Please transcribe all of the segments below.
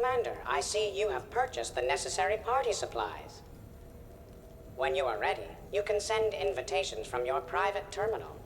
Commander, I see you have purchased the necessary party supplies. When you are ready, you can send invitations from your private terminal.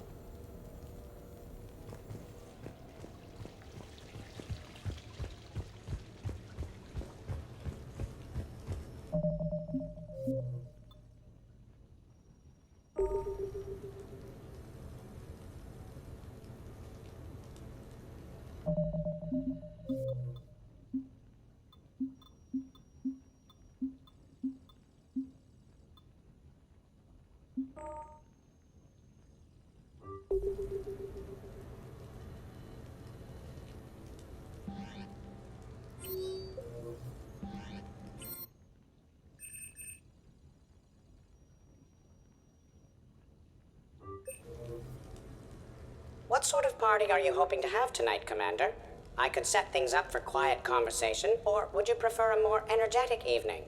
What sort of party are you hoping to have tonight, Commander? I could set things up for quiet conversation, or would you prefer a more energetic evening?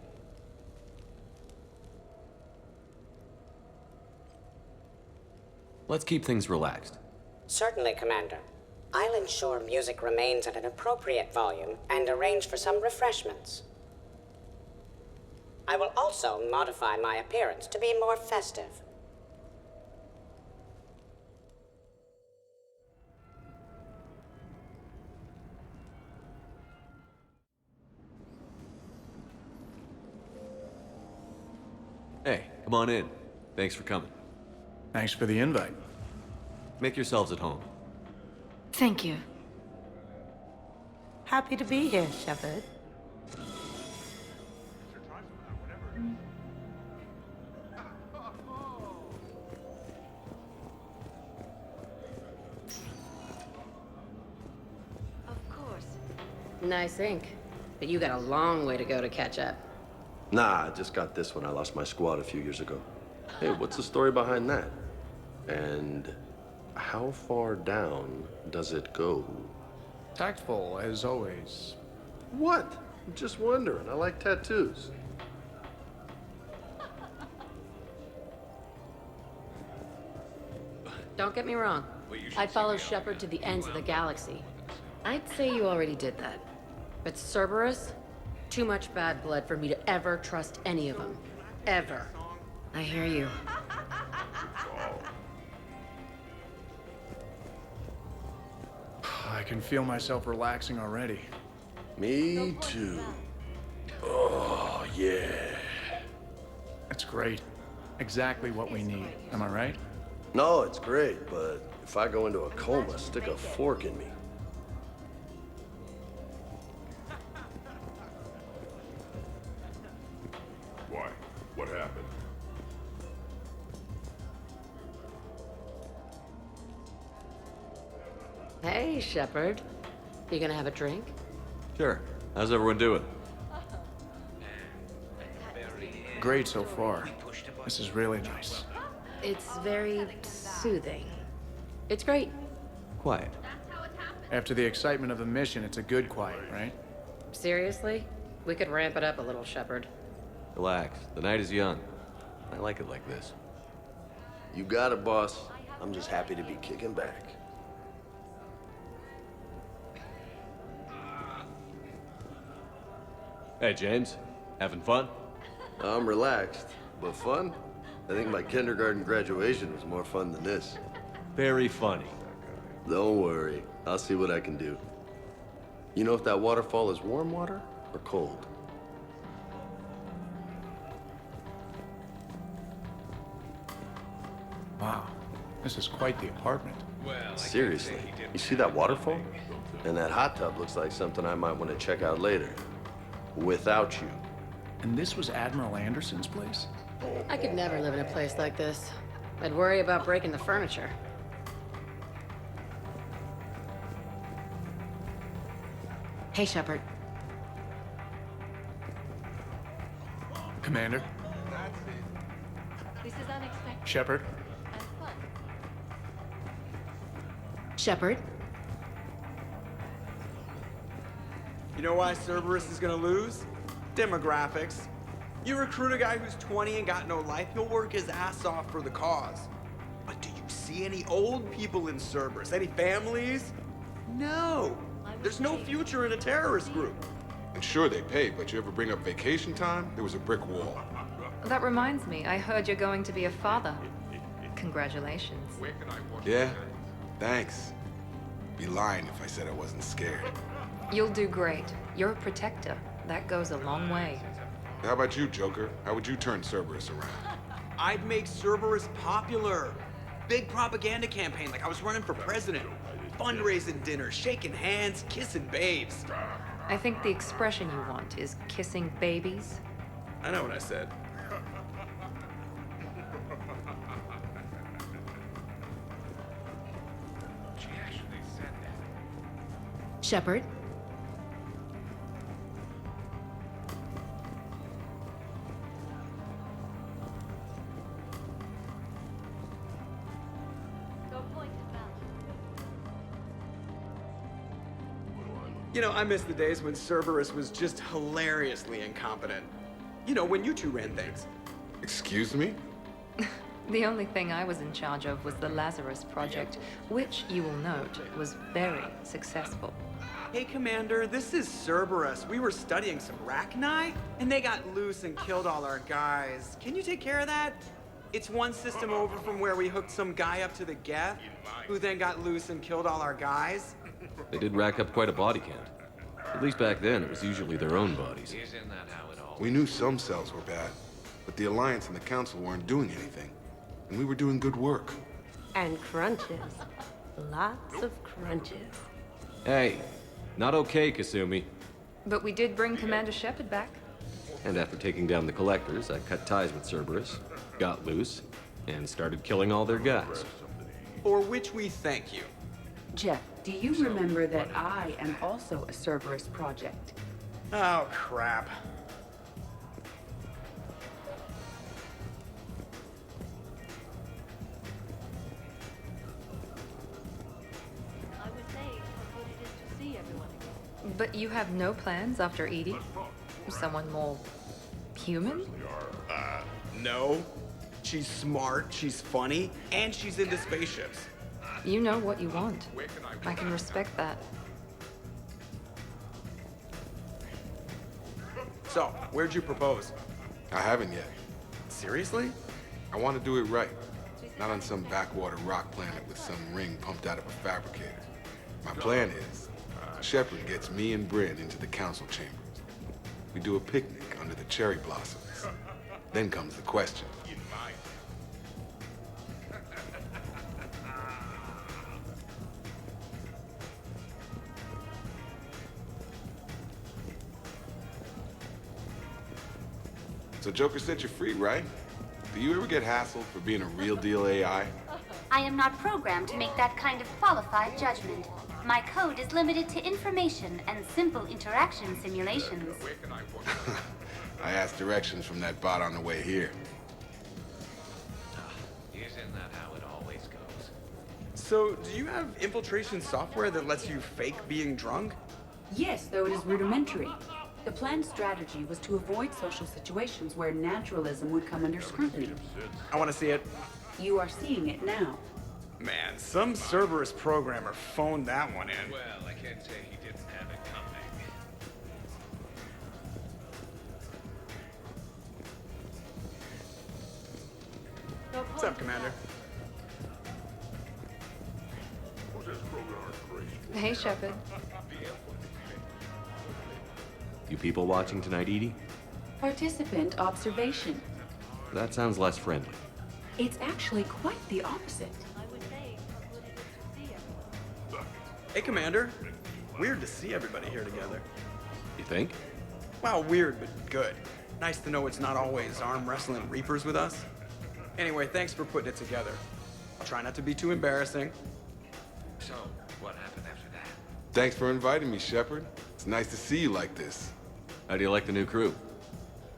Let's keep things relaxed. Certainly, Commander. I'll ensure music remains at an appropriate volume and arrange for some refreshments. I will also modify my appearance to be more festive. Hey, come on in. Thanks for coming. Thanks for the invite. Make yourselves at home. Thank you. Happy to be here, Shepard. Of course. Nice ink. But you got a long way to go to catch up. Nah, I just got this when I lost my squad a few years ago. Hey, what's the story behind that? And how far down does it go? Tactful, as always. What? I'm just wondering. I like tattoos. Don't get me wrong. I'd follow Shepard to the ends of the galaxy. I'd say you already did that. But Cerberus? Too much bad blood for me to ever trust any of them. Ever. I hear you. I can feel myself relaxing already. Me too. Oh, yeah. That's great. Exactly what we need. Am I right? No, it's great, but if I go into a coma, stick a fork in me. Why? What happened? Hey, Shepard. You gonna have a drink? Sure. How's everyone doing? Great so far. This is really nice. It's very soothing. It's great. Quiet. After the excitement of the mission, it's a good quiet, right? Seriously? We could ramp it up a little, Shepard. Relax. The night is young. I like it like this. You got it, boss. I'm just happy to be kicking back. Hey, James. Having fun? I'm relaxed, but fun? I think my kindergarten graduation was more fun than this. Very funny. Don't worry. I'll see what I can do. You know if that waterfall is warm water or cold? Wow. This is quite the apartment. Seriously, you see that waterfall? And that hot tub looks like something I might want to check out later. Without you. And this was Admiral Anderson's place? I could never live in a place like this. I'd worry about breaking the furniture. Hey, Shepard. Commander? This is unexpected Shepard? and fun. Shepard? You know why Cerberus is gonna lose? Demographics. You recruit a guy who's 20 and got no life, he'll work his ass off for the cause. But do you see any old people in Cerberus? Any families? No. There's no future in a terrorist group. And sure, they pay, but you ever bring up vacation time, there was a brick wall. That reminds me, I heard you're going to be a father. Congratulations. Yeah? Thanks. Be lying if I said I wasn't scared. You'll do great. You're a protector. That goes a long way. How about you, Joker? How would you turn Cerberus around? I'd make Cerberus popular. Big propaganda campaign like I was running for president. Fundraising dinners, shaking hands, kissing babes. I think the expression you want is kissing babies. I know what I said. Shepard? You know, I miss the days when Cerberus was just hilariously incompetent. You know, when you two ran things. Excuse me? The only thing I was in charge of was the Lazarus Project, which, you will note, was very successful. Hey, Commander, this is Cerberus. We were studying some Rachni, and they got loose and killed all our guys. Can you take care of that? It's one system over from where we hooked some guy up to the Geth, who then got loose and killed all our guys. They did rack up quite a body count. At least back then, it was usually their own bodies. We knew some cells were bad, but the Alliance and the Council weren't doing anything. And we were doing good work. And crunches. Lots of crunches. Hey, not okay, Kasumi. But we did bring Commander Shepard back. And after taking down the Collectors, I cut ties with Cerberus, got loose, and started killing all their guys. For which we thank you. Jeff, do you remember that I am also a Cerberus project? Oh, crap. But you have no plans after Edie? Someone more human? No. She's smart, she's funny, and she's into spaceships. You know what you want. I can respect that. So, where'd you propose? I haven't yet. Seriously? I want to do it right. Not on some backwater rock planet with some ring pumped out of a fabricator. My plan is, Shepard gets me and Bryn into the council chambers. We do a picnic under the cherry blossoms. Then comes the question. So Joker said you're free, right? Do you ever get hassled for being a real deal AI? I am not programmed to make that kind of qualified judgment. My code is limited to information and simple interaction simulations. I asked directions from that bot on the way here. Isn't that how it always goes? So, do you have infiltration software that lets you fake being drunk? Yes, though it is rudimentary. The planned strategy was to avoid social situations where naturalism would come under scrutiny. I want to see it. You are seeing it now. Man, some Cerberus programmer phoned that one in. Well, I can't say he didn't have it coming. What's up, Commander? Hey, Shepard. You people watching tonight, Edie? Participant observation. That sounds less friendly. It's actually quite the opposite. Hey, Commander. Weird to see everybody here together. You think? Well, weird, but good. Nice to know it's not always arm wrestling reapers with us. Anyway, thanks for putting it together. I'll try not to be too embarrassing. So, what happened after that? Thanks for inviting me, Shepard. It's nice to see you like this. How do you like the new crew?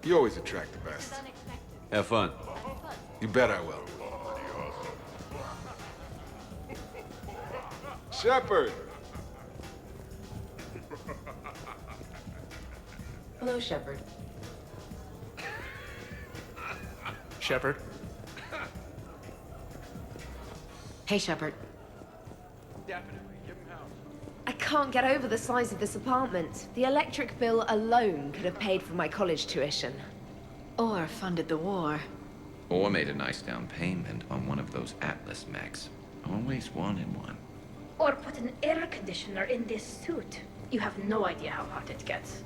You always attract the best. Have fun. You bet I will. Shepard! Hello, Shepard. Shepard? Hey, Shepard. Definitely, give him hell. I can't get over the size of this apartment. The electric bill alone could have paid for my college tuition. Or funded the war. Or made a nice down payment on one of those Atlas mechs. Always wanted one. Or put an air conditioner in this suit. You have no idea how hot it gets.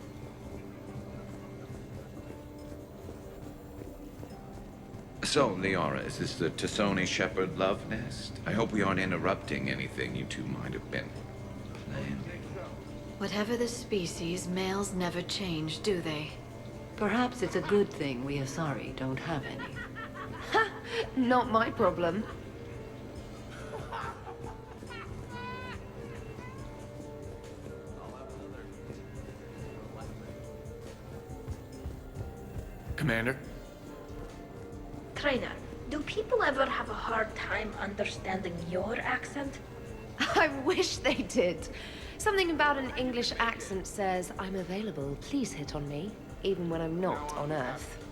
So, Liara, is this the Tassoni Shepherd love nest? I hope we aren't interrupting anything you two might have been planning. Whatever the species, males never change, do they? Perhaps it's a good thing we Asari don't have any. Ha! Not my problem. Commander? Trainer, do people ever have a hard time understanding your accent? I wish they did. Something about an English accent says, I'm available, please hit on me, even when I'm not on Earth.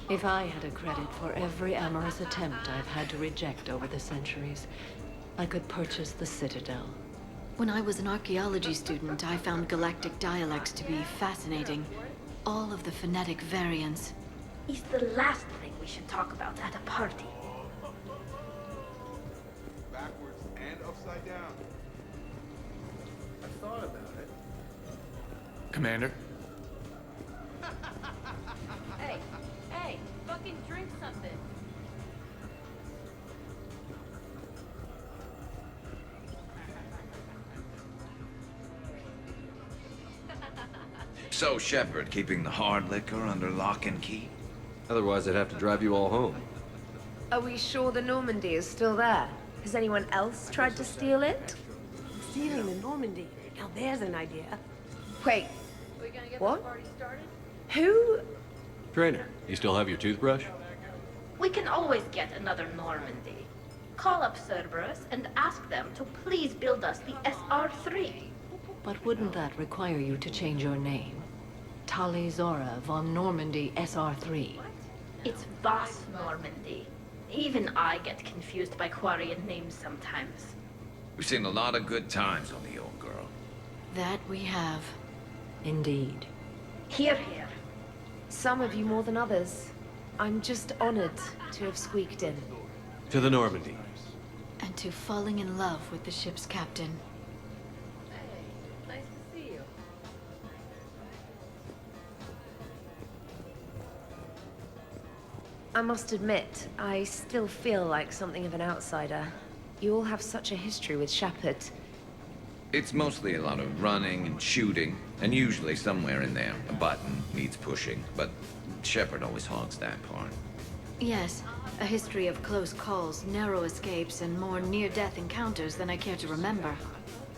If I had a credit for every amorous attempt I've had to reject over the centuries, I could purchase the Citadel. When I was an archaeology student, I found galactic dialects to be fascinating. All of the phonetic variants. Is the last thing we should talk about at a party. Backwards and upside down. I thought about it. Commander? Hey, fucking drink something. So, Shepherd, keeping the hard liquor under lock and key? Otherwise, I'd have to drive you all home. Are we sure the Normandy is still there? Has anyone else tried to steal it? Stealing the Normandy. Now there's an idea. Wait, We gonna get What? this party started? who? Trainer, you still have your toothbrush? We can always get another Normandy. Call up Cerberus and ask them to please build us the SR-3. But wouldn't that require you to change your name? Tali Zora von Normandy SR3. It's Voss Normandy. Even I get confused by Quarian names sometimes. We've seen a lot of good times on the old girl. That we have. Indeed. Here, here. Some of you more than others. I'm just honored to have squeaked in. To the Normandy. And to falling in love with the ship's captain. Hey, nice to see you. I must admit, I still feel like something of an outsider. You all have such a history with Shepherd. It's mostly a lot of running and shooting, and usually somewhere in there, a button needs pushing, but Shepherd always hogs that part. Yes, a history of close calls, narrow escapes, and more near-death encounters than I care to remember.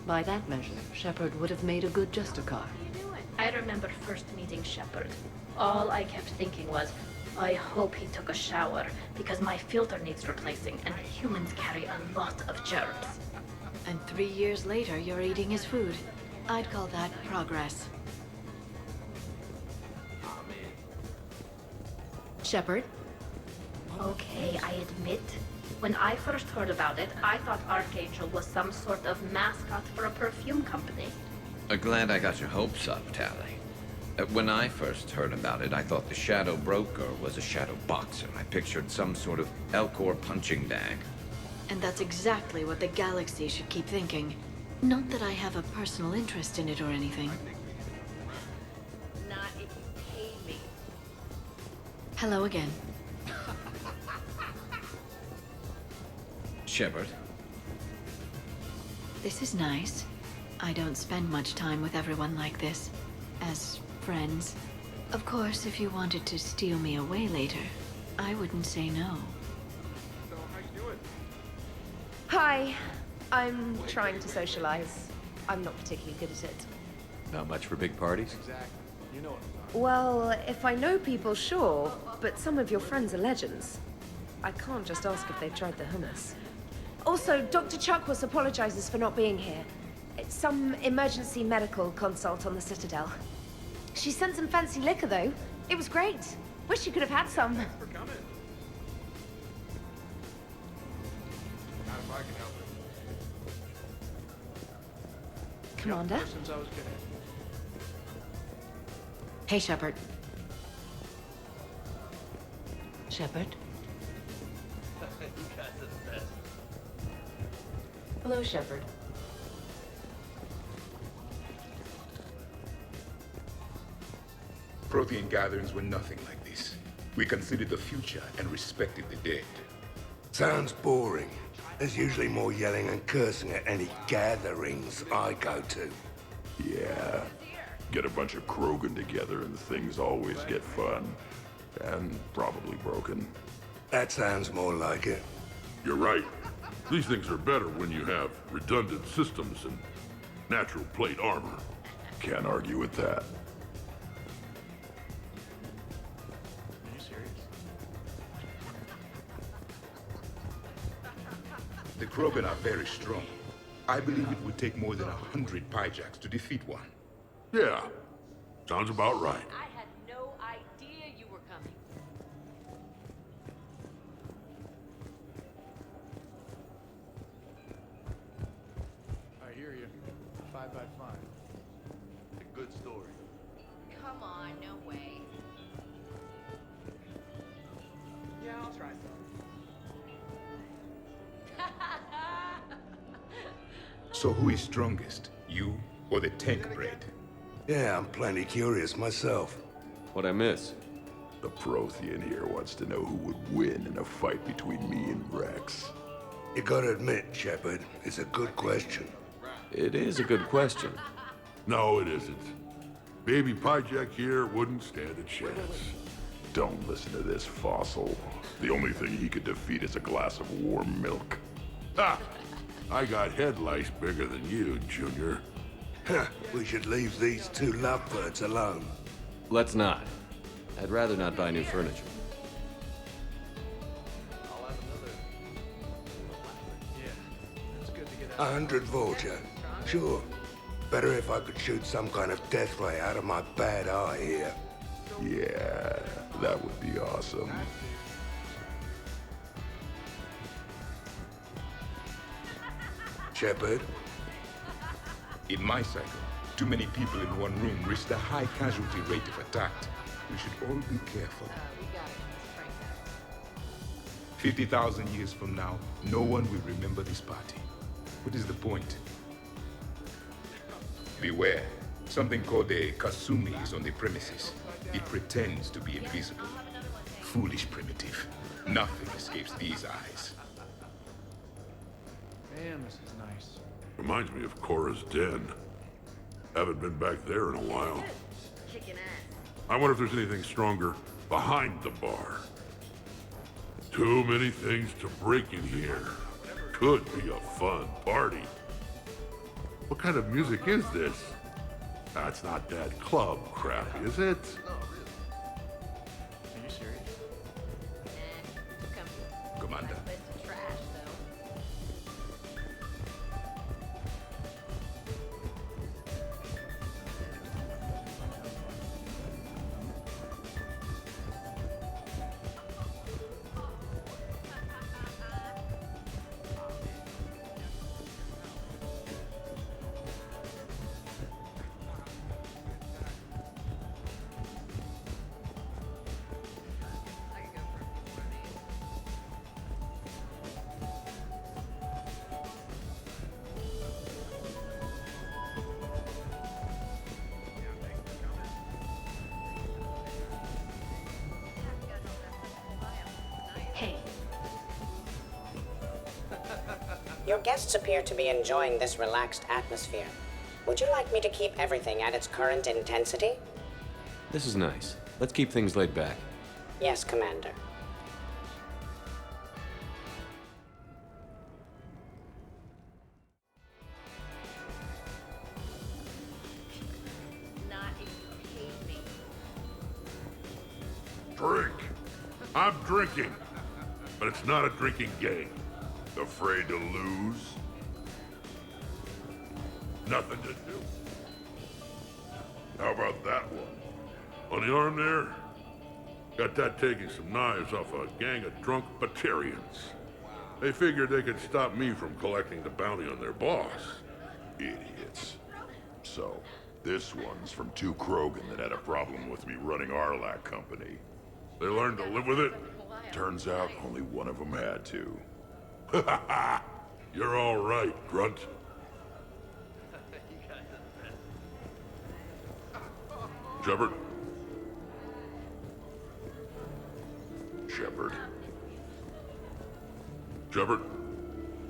By that measure, Shepherd would have made a good Justicar. I remember first meeting Shepard. All I kept thinking was, I hope he took a shower, because my filter needs replacing, and humans carry a lot of germs. And 3 years later, you're eating his food. I'd call that progress. Shepherd? Okay, I admit. When I first heard about it, I thought Archangel was some sort of mascot for a perfume company. Glad I got your hopes up, Tally. When I first heard about it, I thought the Shadow Broker was a shadow boxer. I pictured some sort of Elcor punching bag. And that's exactly what the galaxy should keep thinking. Not that I have a personal interest in it or anything. Not if you pay me. Hello again. Shepherd. This is nice. I don't spend much time with everyone like this. As friends. Of course, if you wanted to steal me away later, I wouldn't say no. So, how you doing? Hi. I'm trying to socialize. I'm not particularly good at it. Not much for big parties? Exactly. You know it. Well, if I know people, sure, but some of your friends are legends. I can't just ask if they've tried the hummus. Also, Dr. Chuckworth apologizes for not being here. It's some emergency medical consult on the Citadel. She sent some fancy liquor, though. It was great. Wish you could have had some. Thanks for coming. Not if I can help Commander. Hey, Shepard. Shepard? You guys are the best. Hello, Shepard. Prothean gatherings were nothing like this. We considered the future and respected the dead. Sounds boring. There's usually more yelling and cursing at any gatherings I go to. Yeah. Get a bunch of Krogan together and things always get fun. And probably broken. That sounds more like it. You're right. These things are better when you have redundant systems and natural plate armor. Can't argue with that. The Krogan are very strong. I believe it would take more than 100 Pyjaks to defeat one. Yeah. Sounds about right. I had no idea you were coming. I hear you. 5 by 5. A good story. Come on, no way. Yeah, I'll try some. So who is strongest? You or the tank breed? Yeah, I'm plenty curious myself. What'd I miss? The Prothean here wants to know who would win in a fight between me and Rex. You gotta admit, Shepard, it's a good question. It is a good question. No, it isn't. Baby Pyjak here wouldn't stand a chance. Don't listen to this fossil. The only thing he could defeat is a glass of warm milk. Ha! I got head lice bigger than you, Junior. Huh, we should leave these two lovebirds alone. Let's not. I'd rather not buy new furniture. 100 Vulture. Sure. Better if I could shoot some kind of death ray out of my bad eye here. Yeah, that would be awesome. Shepard? In my cycle, too many people in one room risk a high casualty rate if attacked. We should all be careful. 50,000 years from now, no one will remember this party. What is the point? Beware. Something called a Kasumi is on the premises. It pretends to be invisible. Foolish primitive. Nothing escapes these eyes. Damn, this is nice. Reminds me of Cora's den. Haven't been back there in a while. I wonder if there's anything stronger behind the bar. Too many things to break in here. Could be a fun party. What kind of music is this? That's not that club crap, is it? Are you serious? Commander. Hey, Your guests appear to be enjoying this relaxed atmosphere. Would you like me to keep everything at its current intensity? This is nice. Let's keep things laid back. Yes, Commander. Drink. I'm drinking. But it's not a drinking game. Afraid to lose? Nothing to do. How about that one? On the arm there? Got that taking some knives off a gang of drunk Batarians. They figured they could stop me from collecting the bounty on their boss. Idiots. So, this one's from two Krogan that had a problem with me running Arlac Company. They learned to live with it. Turns out only one of them had to. Ha ha ha! You're all right, Grunt. Shepard? Shepard? Shepard?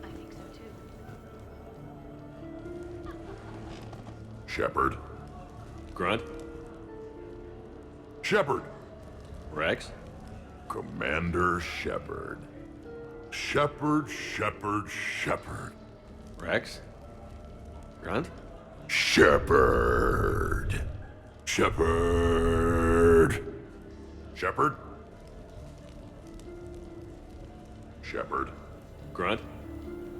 I think so too. Shepard? Grunt? Shepard! Rex? Commander Shepard. Shepard, Shepard, Shepard. Rex? Grunt? Shepard. Shepard. Shepard? Shepard. Grunt?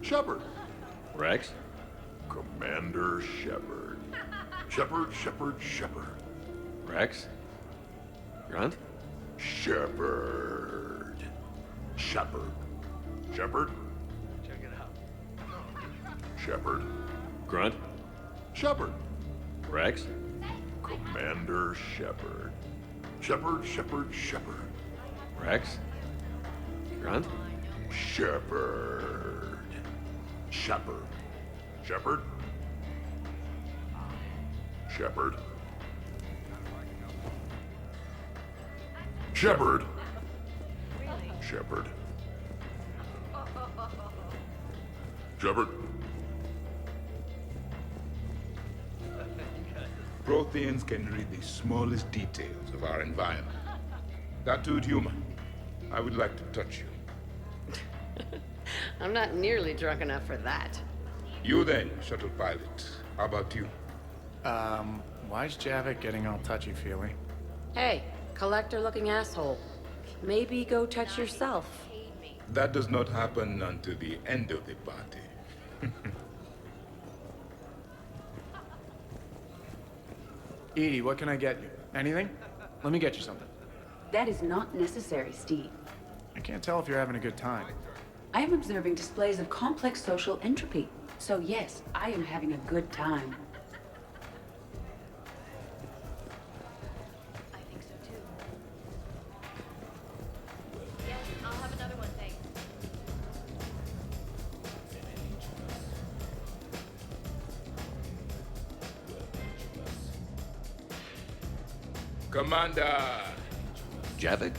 Shepard. Rex? Commander Shepard. Shepard, Shepard, Shepard. Rex? Grunt? Shepard. Shepard. Shepard? Check it out. Shepard. Grunt? Shepard. Rex? Commander Shepard. Shepard, Shepard, Shepard. Rex? Grunt? Shepard. Shepard. Shepard? Shepard. Shepard. Shepard. Shepard. Protheans can read the smallest details of our environment. Tattooed human, I would like to touch you. I'm not nearly drunk enough for that. You then, shuttle pilot. How about you? Why is Javik getting all touchy-feely? Hey, collector-looking asshole. Maybe go touch yourself. That does not happen until the end of the party. Edie, what can I get you? Anything? Let me get you something. That is not necessary, Steve. I can't tell if you're having a good time. I am observing displays of complex social entropy. So yes, I am having a good time. I think so too. Yes, I'll have another one, thanks. Commander! Javik?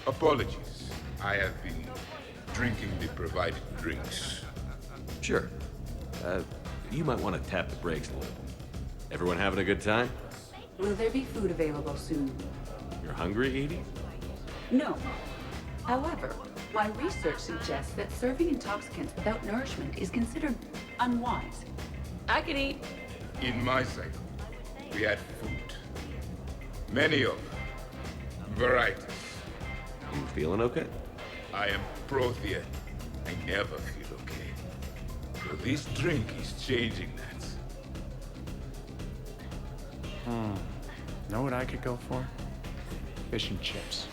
Apologies. I have been drinking the provided drinks. Sure. You might want to tap the brakes a little. Everyone having a good time? Will there be food available soon? You're hungry, Edie? No. However, my research suggests that serving intoxicants without nourishment is considered unwise. I could eat. In my cycle, we had food. Many of them. Varieties. You feeling okay? I am Prothean. I never feel okay. So this drink is changing that. Know what I could go for? Fish and chips.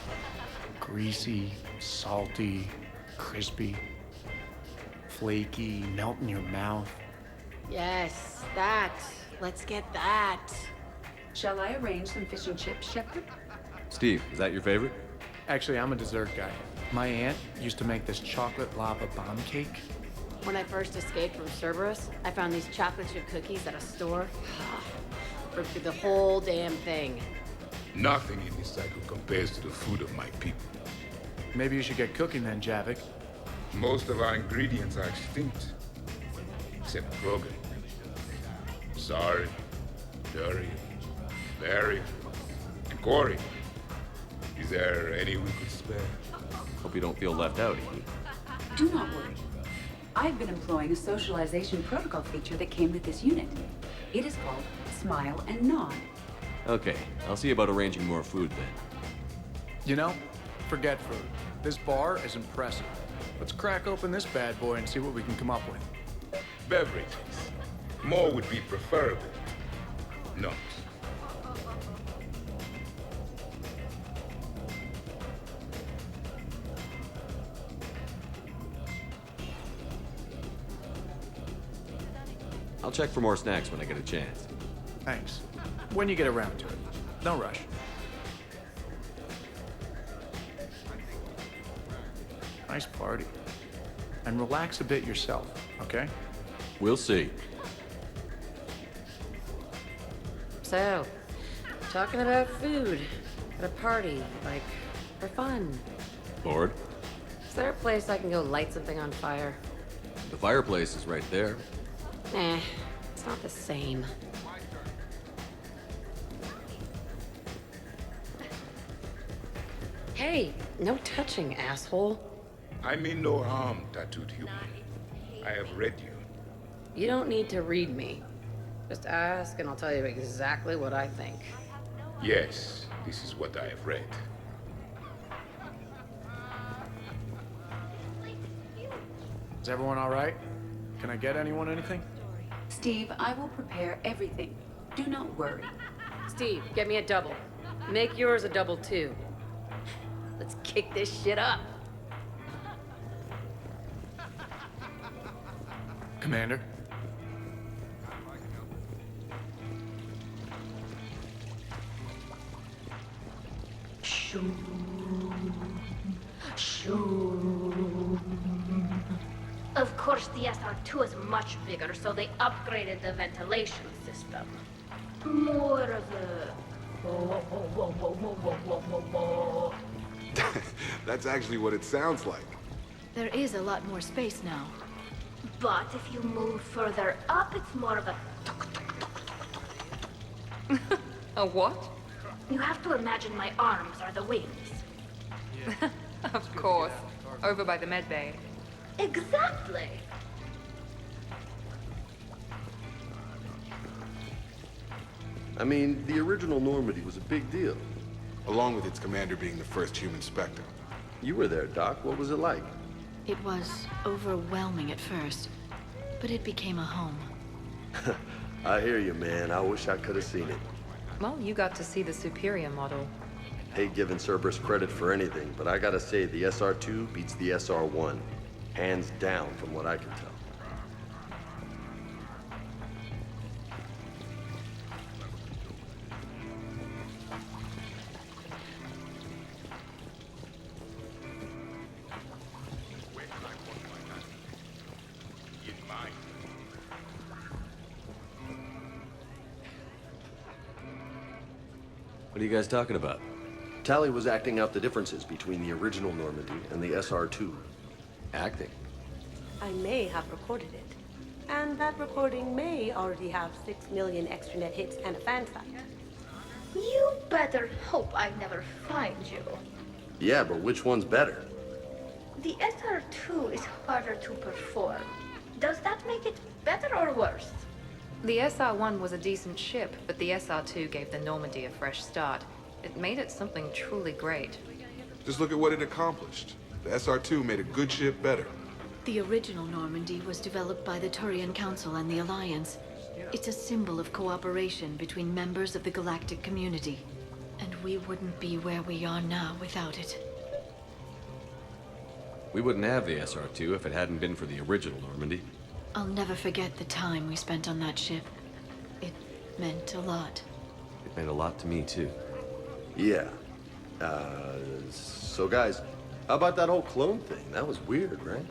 Greasy, salty, crispy, flaky, melt in your mouth. Yes, that. Let's get that. Shall I arrange some fish and chips, Shepard? Steve, is that your favorite? Actually, I'm a dessert guy. My aunt used to make this chocolate lava bomb cake. When I first escaped from Cerberus, I found these chocolate chip cookies at a store. Ripped through the whole damn thing. Nothing in this cycle compares to the food of my people. Maybe you should get cooking then, Javik. Most of our ingredients are extinct. Except Krogan. Sorry, Durian, Larry, and Corey. Is there any we could spare? Hope you don't feel left out, Edie. Do not worry. I've been employing a socialization protocol feature that came with this unit. It is called Smile and Nod. Okay, I'll see about arranging more food then. You know, forget food. This bar is impressive. Let's crack open this bad boy and see what we can come up with. Beverages. More would be preferable. Not. I'll check for more snacks when I get a chance. Thanks. When you get around to it. No rush. Nice party. And relax a bit yourself, okay? We'll see. So, talking about food at a party, like, for fun. Lord? Is there a place I can go light something on fire? The fireplace is right there. It's not the same. Hey, no touching, asshole. I mean no harm, tattooed human. I have read you. You don't need to read me. Just ask and I'll tell you exactly what I think. Yes, this is what I have read. Is everyone all right? Can I get anyone anything? Steve, I will prepare everything. Do not worry. Steve, get me a double. Make yours a double too. Let's kick this shit up. Commander? Of course, the SR2 is much bigger, so they upgraded the ventilation system. More of a... That's actually what it sounds like. There is a lot more space now. But if you move further up, it's more of a... A what? You have to imagine my arms are the wings. Of course. Over by the med bay. Exactly. I mean, the original Normandy was a big deal. Along with its commander being the first human Spectre. You were there, Doc. What was it like? It was overwhelming at first, but it became a home. I hear you, man. I wish I could have seen it. Well, you got to see the Superior model. Hate giving Cerberus credit for anything, but I gotta say the SR2 beats the SR1. Hands down, from what I can tell. What are you guys talking about? Tally was acting out the differences between the original Normandy and the SR2. Acting? I may have recorded it. And that recording may already have 6 million extranet hits and a fan site. You better hope I never find you. Yeah, but which one's better? The SR2 is harder to perform. Does that make it better or worse? The SR-1 was a decent ship, but the SR-2 gave the Normandy a fresh start. It made it something truly great. Just look at what it accomplished. The SR-2 made a good ship better. The original Normandy was developed by the Turian Council and the Alliance. It's a symbol of cooperation between members of the galactic community. And we wouldn't be where we are now without it. We wouldn't have the SR2 if it hadn't been for the original Normandy. I'll never forget the time we spent on that ship. It meant a lot. It meant a lot to me, too. Yeah. So guys, how about that whole clone thing? That was weird, right?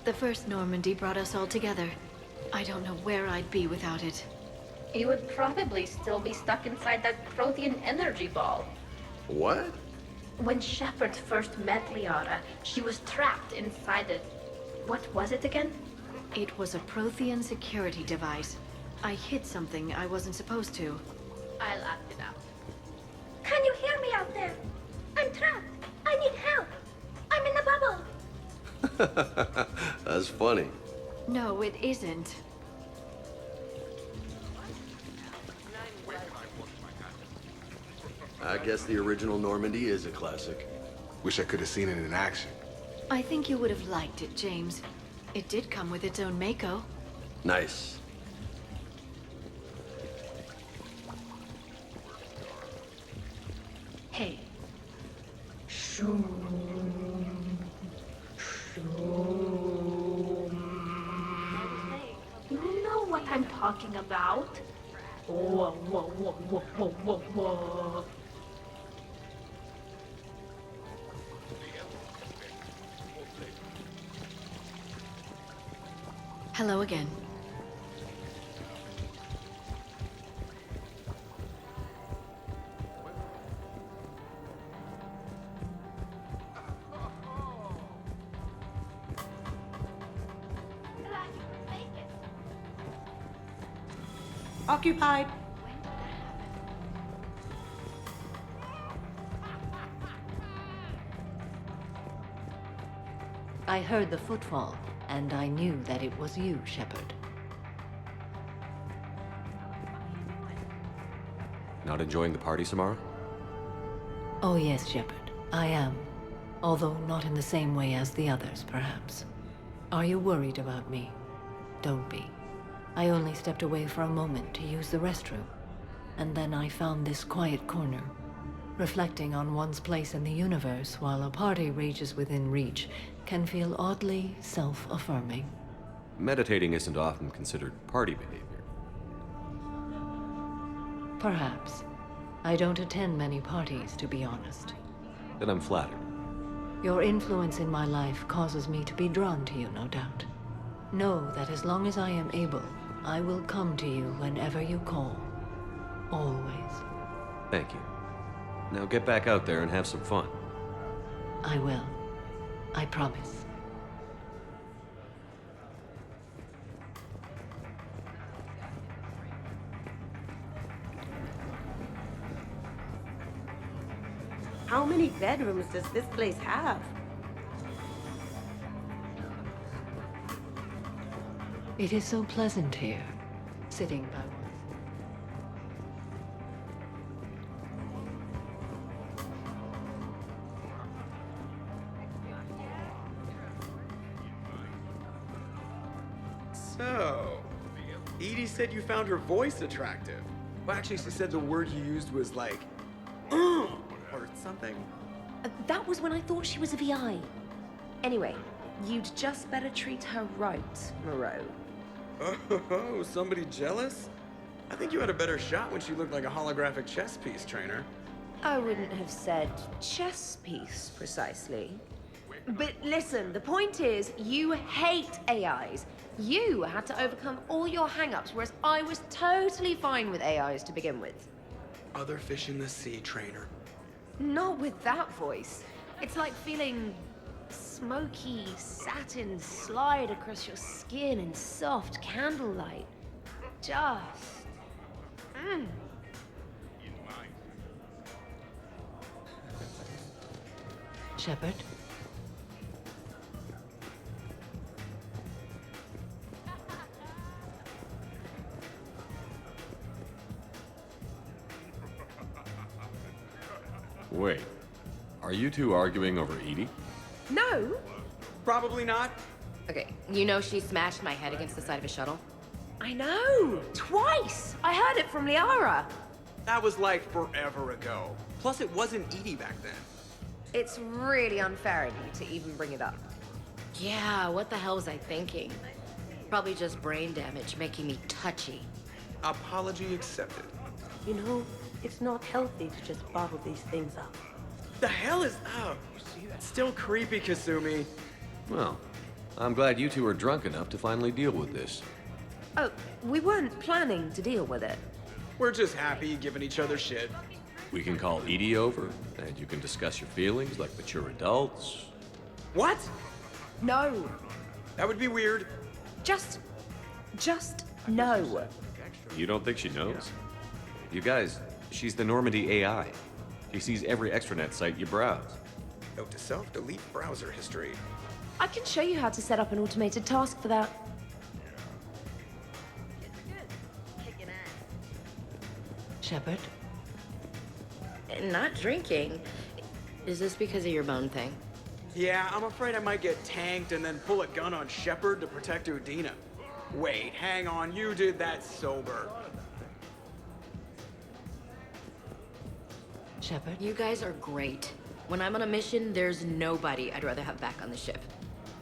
The first Normandy brought us all together. I don't know where I'd be without it. You would probably still be stuck inside that Prothean energy ball. What? When Shepard first met Liara, she was trapped inside it. What was it again? It was a Prothean security device. I hit something I wasn't supposed to. I'll act it out. Can you hear me out there? I'm trapped. I need help. I'm in a bubble. That's funny. No, it isn't. I guess the original Normandy is a classic. Wish I could have seen it in action. I think you would have liked it, James. It did come with its own Mako. Nice. Hey. Shoo. Shoo. talking about? Whoa, whoa, whoa, whoa, whoa, whoa, whoa. Hello again. Occupied. I heard the footfall, and I knew that it was you, Shepard. Not enjoying the party, Samara? Oh yes, Shepard, I am. Although not in the same way as the others, perhaps. Are you worried about me? Don't be. I only stepped away for a moment to use the restroom, and then I found this quiet corner. Reflecting on one's place in the universe while a party rages within reach can feel oddly self-affirming. Meditating isn't often considered party behavior. Perhaps. I don't attend many parties, to be honest. Then I'm flattered. Your influence in my life causes me to be drawn to you, no doubt. Know that as long as I am able, I will come to you whenever you call. Always. Thank you. Now get back out there and have some fun. I will. I promise. How many bedrooms does this place have? It is so pleasant here, sitting by one. So, Edie said you found her voice attractive. Well, actually, she said the word you used was like, or something. That was when I thought she was a VI. Anyway, you'd just better treat her right, Moreau. Oh, somebody jealous? I think you had a better shot when she looked like a holographic chess piece, trainer. I wouldn't have said chess piece, precisely. But listen, the point is, you hate AIs. You had to overcome all your hang-ups, whereas I was totally fine with AIs to begin with. Other fish in the sea, trainer. Not with that voice. It's like feeling smoky satin slide across your skin in soft candlelight. Just... Shepard? Wait, are you two arguing over Edie? No. Probably not. Okay, you know she smashed my head against the side of a shuttle? I know! Twice! I heard it from Liara. That was like forever ago. Plus, it wasn't Edie back then. It's really unfair of you to even bring it up. Yeah, what the hell was I thinking? Probably just brain damage making me touchy. Apology accepted. You know, it's not healthy to just bottle these things up. The hell is... Oh, still creepy, Kasumi. Well, I'm glad you two are drunk enough to finally deal with this. Oh, we weren't planning to deal with it. We're just happy giving each other shit. We can call Edie over, and you can discuss your feelings like mature adults. What? No. That would be weird. Just no. You don't think she knows? You guys, she's the Normandy AI. She sees every extranet site you browse. Note to self, delete browser history. I can show you how to set up an automated task for that. Shepard? Not drinking. Is this because of your bone thing? Yeah, I'm afraid I might get tanked and then pull a gun on Shepard to protect Udina. Wait, hang on, you did that sober. Shepard? You guys are great. When I'm on a mission, there's nobody I'd rather have back on the ship.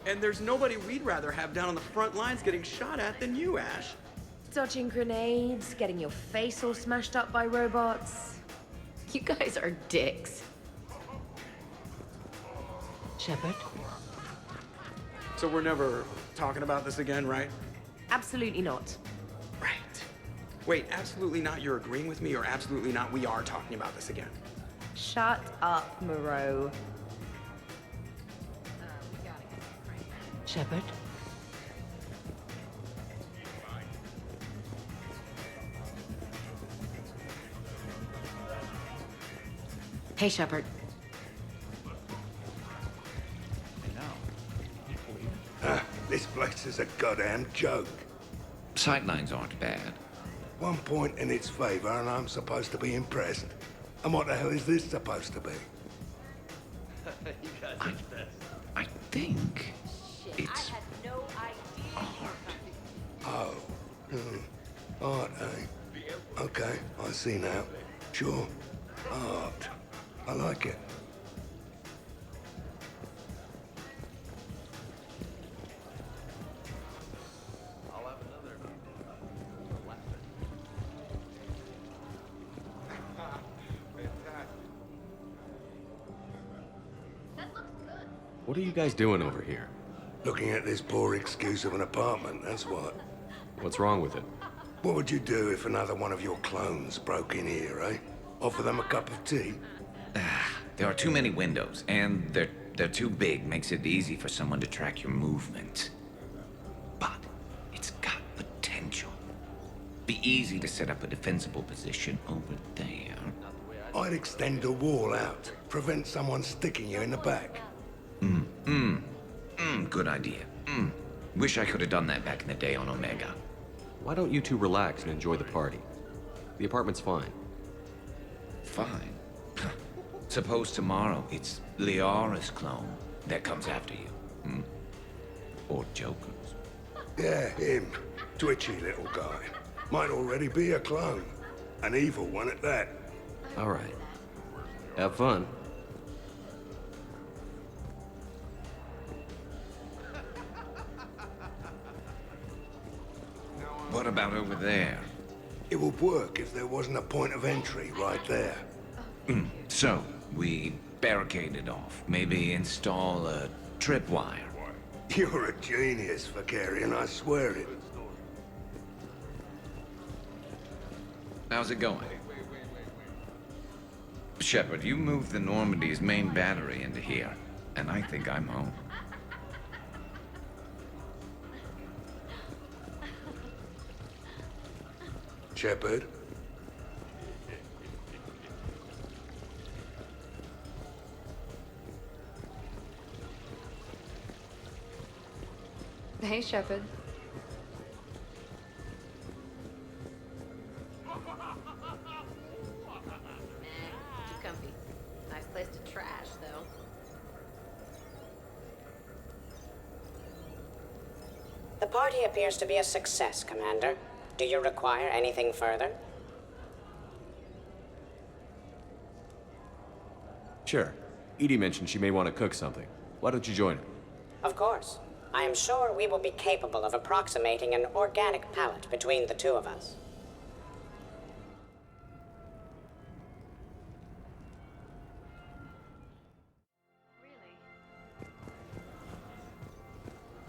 And there's nobody we'd rather have down on the front lines getting shot at than you, Ash. dodging grenades, getting your face all smashed up by robots. You guys are dicks. Shepard? So we're never talking about this again, right? Absolutely not. Right. Wait, absolutely not you're agreeing with me, or absolutely not we are talking about this again? Shut up, Moreau. Shepard? Hey, Shepard. This place is a goddamn joke. Sightlines aren't bad. One point in its favor and I'm supposed to be impressed. And what the hell is this supposed to be? You guys are the best. I think it's Oh. Art, eh? Okay, I see now. Sure. Art. I like it. What are you guys doing over here? Looking at this poor excuse of an apartment, that's what. What's wrong with it? What would you do if another one of your clones broke in here, eh? Offer them a cup of tea? There are too many windows, and they're too big. Makes it easy for someone to track your movement. But it's got potential. Be easy to set up a defensible position over there. I'd extend the wall out. Prevent someone sticking you in the back. Good idea. Wish I could have done that back in the day on Omega. Why don't you two relax and enjoy the party? The apartment's fine. Fine. Suppose tomorrow it's Liara's clone that comes after you. Or Joker's. Yeah, him. Twitchy little guy. Might already be a clone. An evil one at that. All right. Have fun. What about over there? It would work if there wasn't a point of entry right there. So, we barricade it off. Maybe install a tripwire. You're a genius, Vakarian, I swear it. How's it going? Shepard, you moved the Normandy's main battery into here, and I think I'm home. Shepard? Hey, Shepard. Too comfy. Nice place to trash, though. The party appears to be a success, Commander. Do you require anything further? Sure. Edie mentioned she may want to cook something. Why don't you join her? Of course. I am sure we will be capable of approximating an organic palate between the two of us.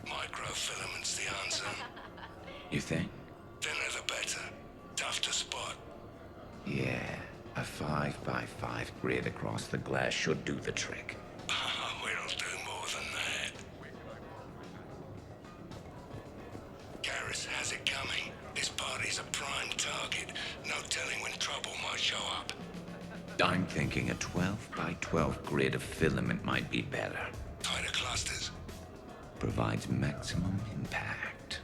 Microfilaments the answer. You think? Thinner the better. Tough to spot. Yeah, a 5x5 grid across the glass should do the trick. We'll do more than that. Garrus has it coming. This party's a prime target. No telling when trouble might show up. I'm thinking a 12x12 grid of filament might be better. Tighter clusters. Provides maximum impact.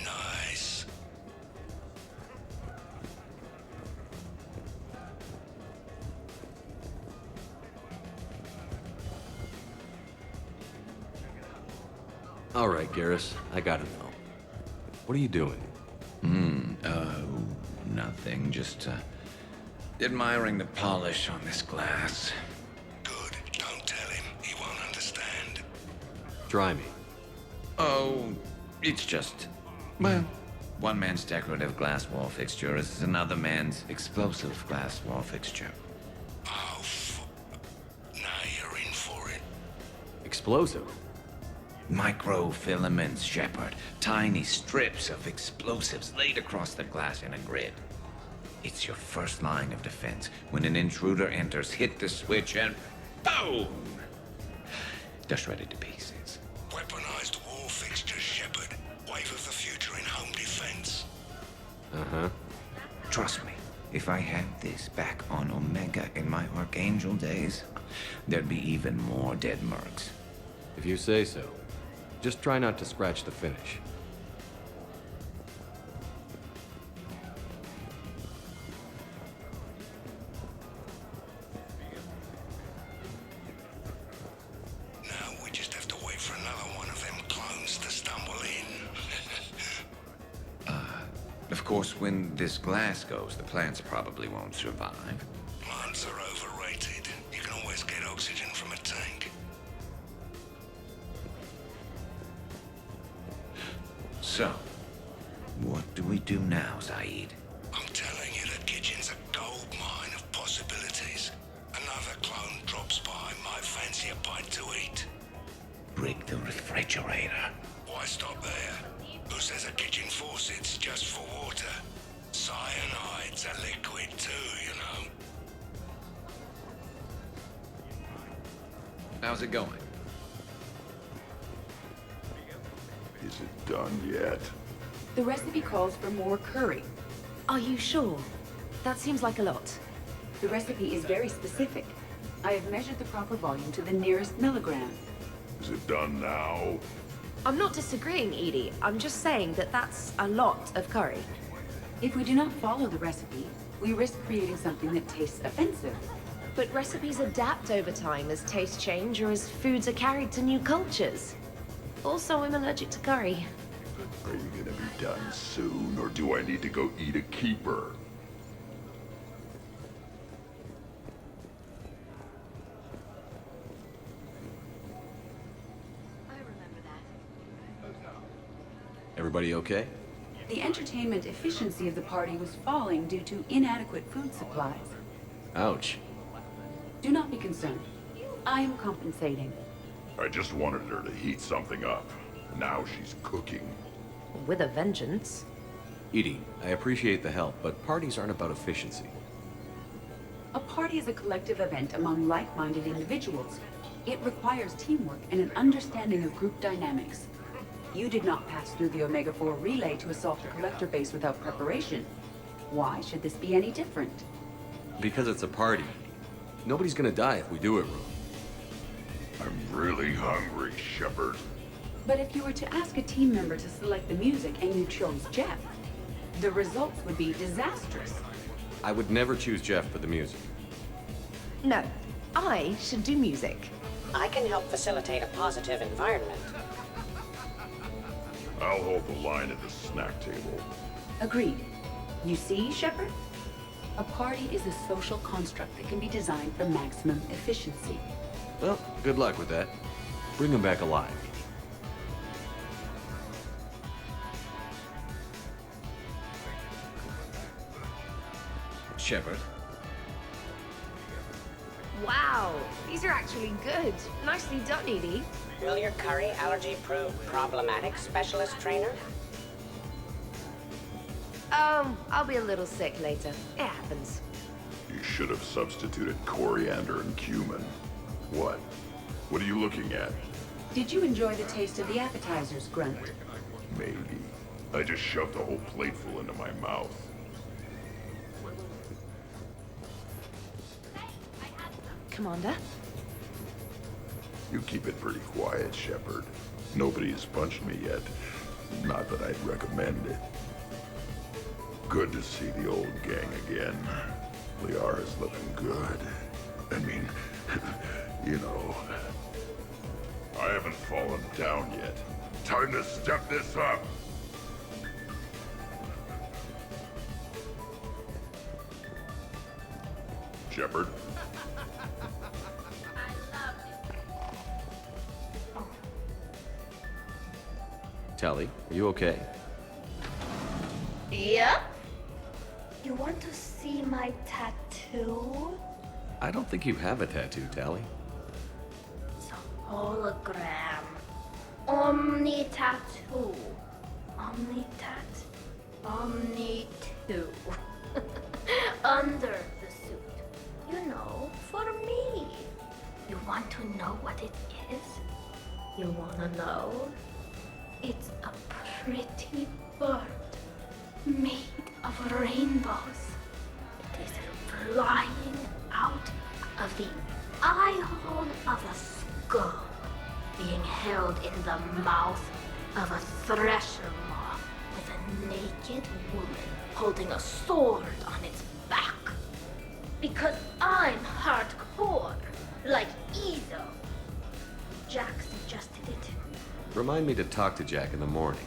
Nice. All right, Garrus. I gotta know. What are you doing? Nothing. Just, admiring the polish on this glass. Good. Don't tell him. He won't understand. Try me. Oh, it's just, well, One man's decorative glass wall fixture is another man's explosive glass wall fixture. Oh, now you're in for it. Explosive? Microfilaments, Shepard. Tiny strips of explosives laid across the glass in a grid. It's your first line of defense. When an intruder enters, hit the switch and boom! They're shredded to pieces. Weaponized wall fixtures, Shepard. Wave of the future in home defense. Uh-huh. Trust me, if I had this back on Omega in my Archangel days, there'd be even more dead mercs. If you say so. Just try not to scratch the finish. Now we just have to wait for another one of them clones to stumble in. Of course, when this glass goes, the plants probably won't survive. Plants are overrated. You can always get oxygen from a tank. So, what do we do now, Zaid? I'm telling you, that kitchen's a gold mine of possibilities. Another clone drops by, might fancy a bite to eat. Break the refrigerator. Why stop there? Who says a kitchen faucet's just for water? Cyanide's a liquid too, you know. How's it going? Is it done yet? The recipe calls for more curry. Are you sure? That seems like a lot. The recipe is very specific. I have measured the proper volume to the nearest milligram. Is it done now? I'm not disagreeing, Edie. I'm just saying that that's a lot of curry. If we do not follow the recipe, we risk creating something that tastes offensive. But recipes adapt over time as tastes change or as foods are carried to new cultures. Also, I'm allergic to curry. Are you gonna be done soon, or do I need to go eat a keeper? Everybody okay? The entertainment efficiency of the party was falling due to inadequate food supplies. Ouch. Do not be concerned. I am compensating. I just wanted her to heat something up. Now she's cooking. With a vengeance. Edie, I appreciate the help, but parties aren't about efficiency. A party is a collective event among like-minded individuals. It requires teamwork and an understanding of group dynamics. You did not pass through the Omega-4 relay to assault the Collector base without preparation. Why should this be any different? Because it's a party. Nobody's gonna die if we do it wrong. I'm really hungry, Shepard. But if you were to ask a team member to select the music and you chose Jeff, the results would be disastrous. I would never choose Jeff for the music. No, I should do music. I can help facilitate a positive environment. I'll hold the line at the snack table. Agreed. You see, Shepard? A party is a social construct that can be designed for maximum efficiency. Well, good luck with that. Bring him back alive. Shepard. Wow, these are actually good. Nicely done, Edie. Will your curry allergy prove problematic, Specialist Trainer? I'll be a little sick later. It happens. You should have substituted coriander and cumin. What? What are you looking at? Did you enjoy the taste of the appetizers, Grunt? Maybe. I just shoved a whole plateful into my mouth. Commander? You keep it pretty quiet, Shepard. Nobody has punched me yet. Not that I'd recommend it. Good to see the old gang again. Liara's looking good. I mean, you know. I haven't fallen down yet. Time to step this up! Shepard? Tali, are you okay? Yep. You want to see my tattoo? I don't think you have a tattoo, Tally. It's a hologram. Omni tattoo. Omni tat. Omni 2. Under the suit. You know, for me. You want to know what it is? You wanna know? It's a pretty bird made of rainbows. It is flying out of the eye hole of a skull, being held in the mouth of a thresher maw with a naked woman holding a sword on its back. Because I'm hardcore, like Ezo. Jack suggested it. Remind me to talk to Jack in the morning.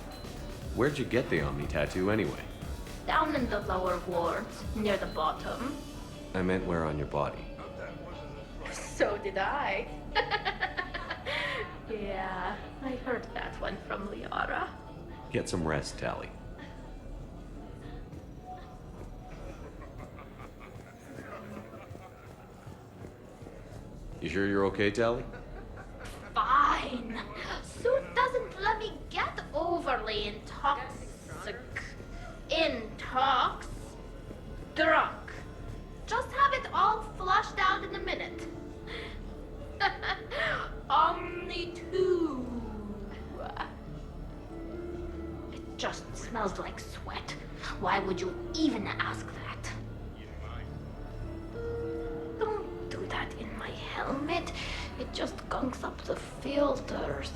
Where'd you get the Omni tattoo anyway? Down in the lower wards, near the bottom. I meant where on your body. So did I. Yeah, I heard that one from Liara. Get some rest, Tally. You sure you're okay, Tally? Fine. Suit doesn't let me get overly drunk. Just have it all flushed out in a minute. Omni 2. It just smells like sweat. Why would you even ask that? Don't do that in my helmet. It just gunks up the filters.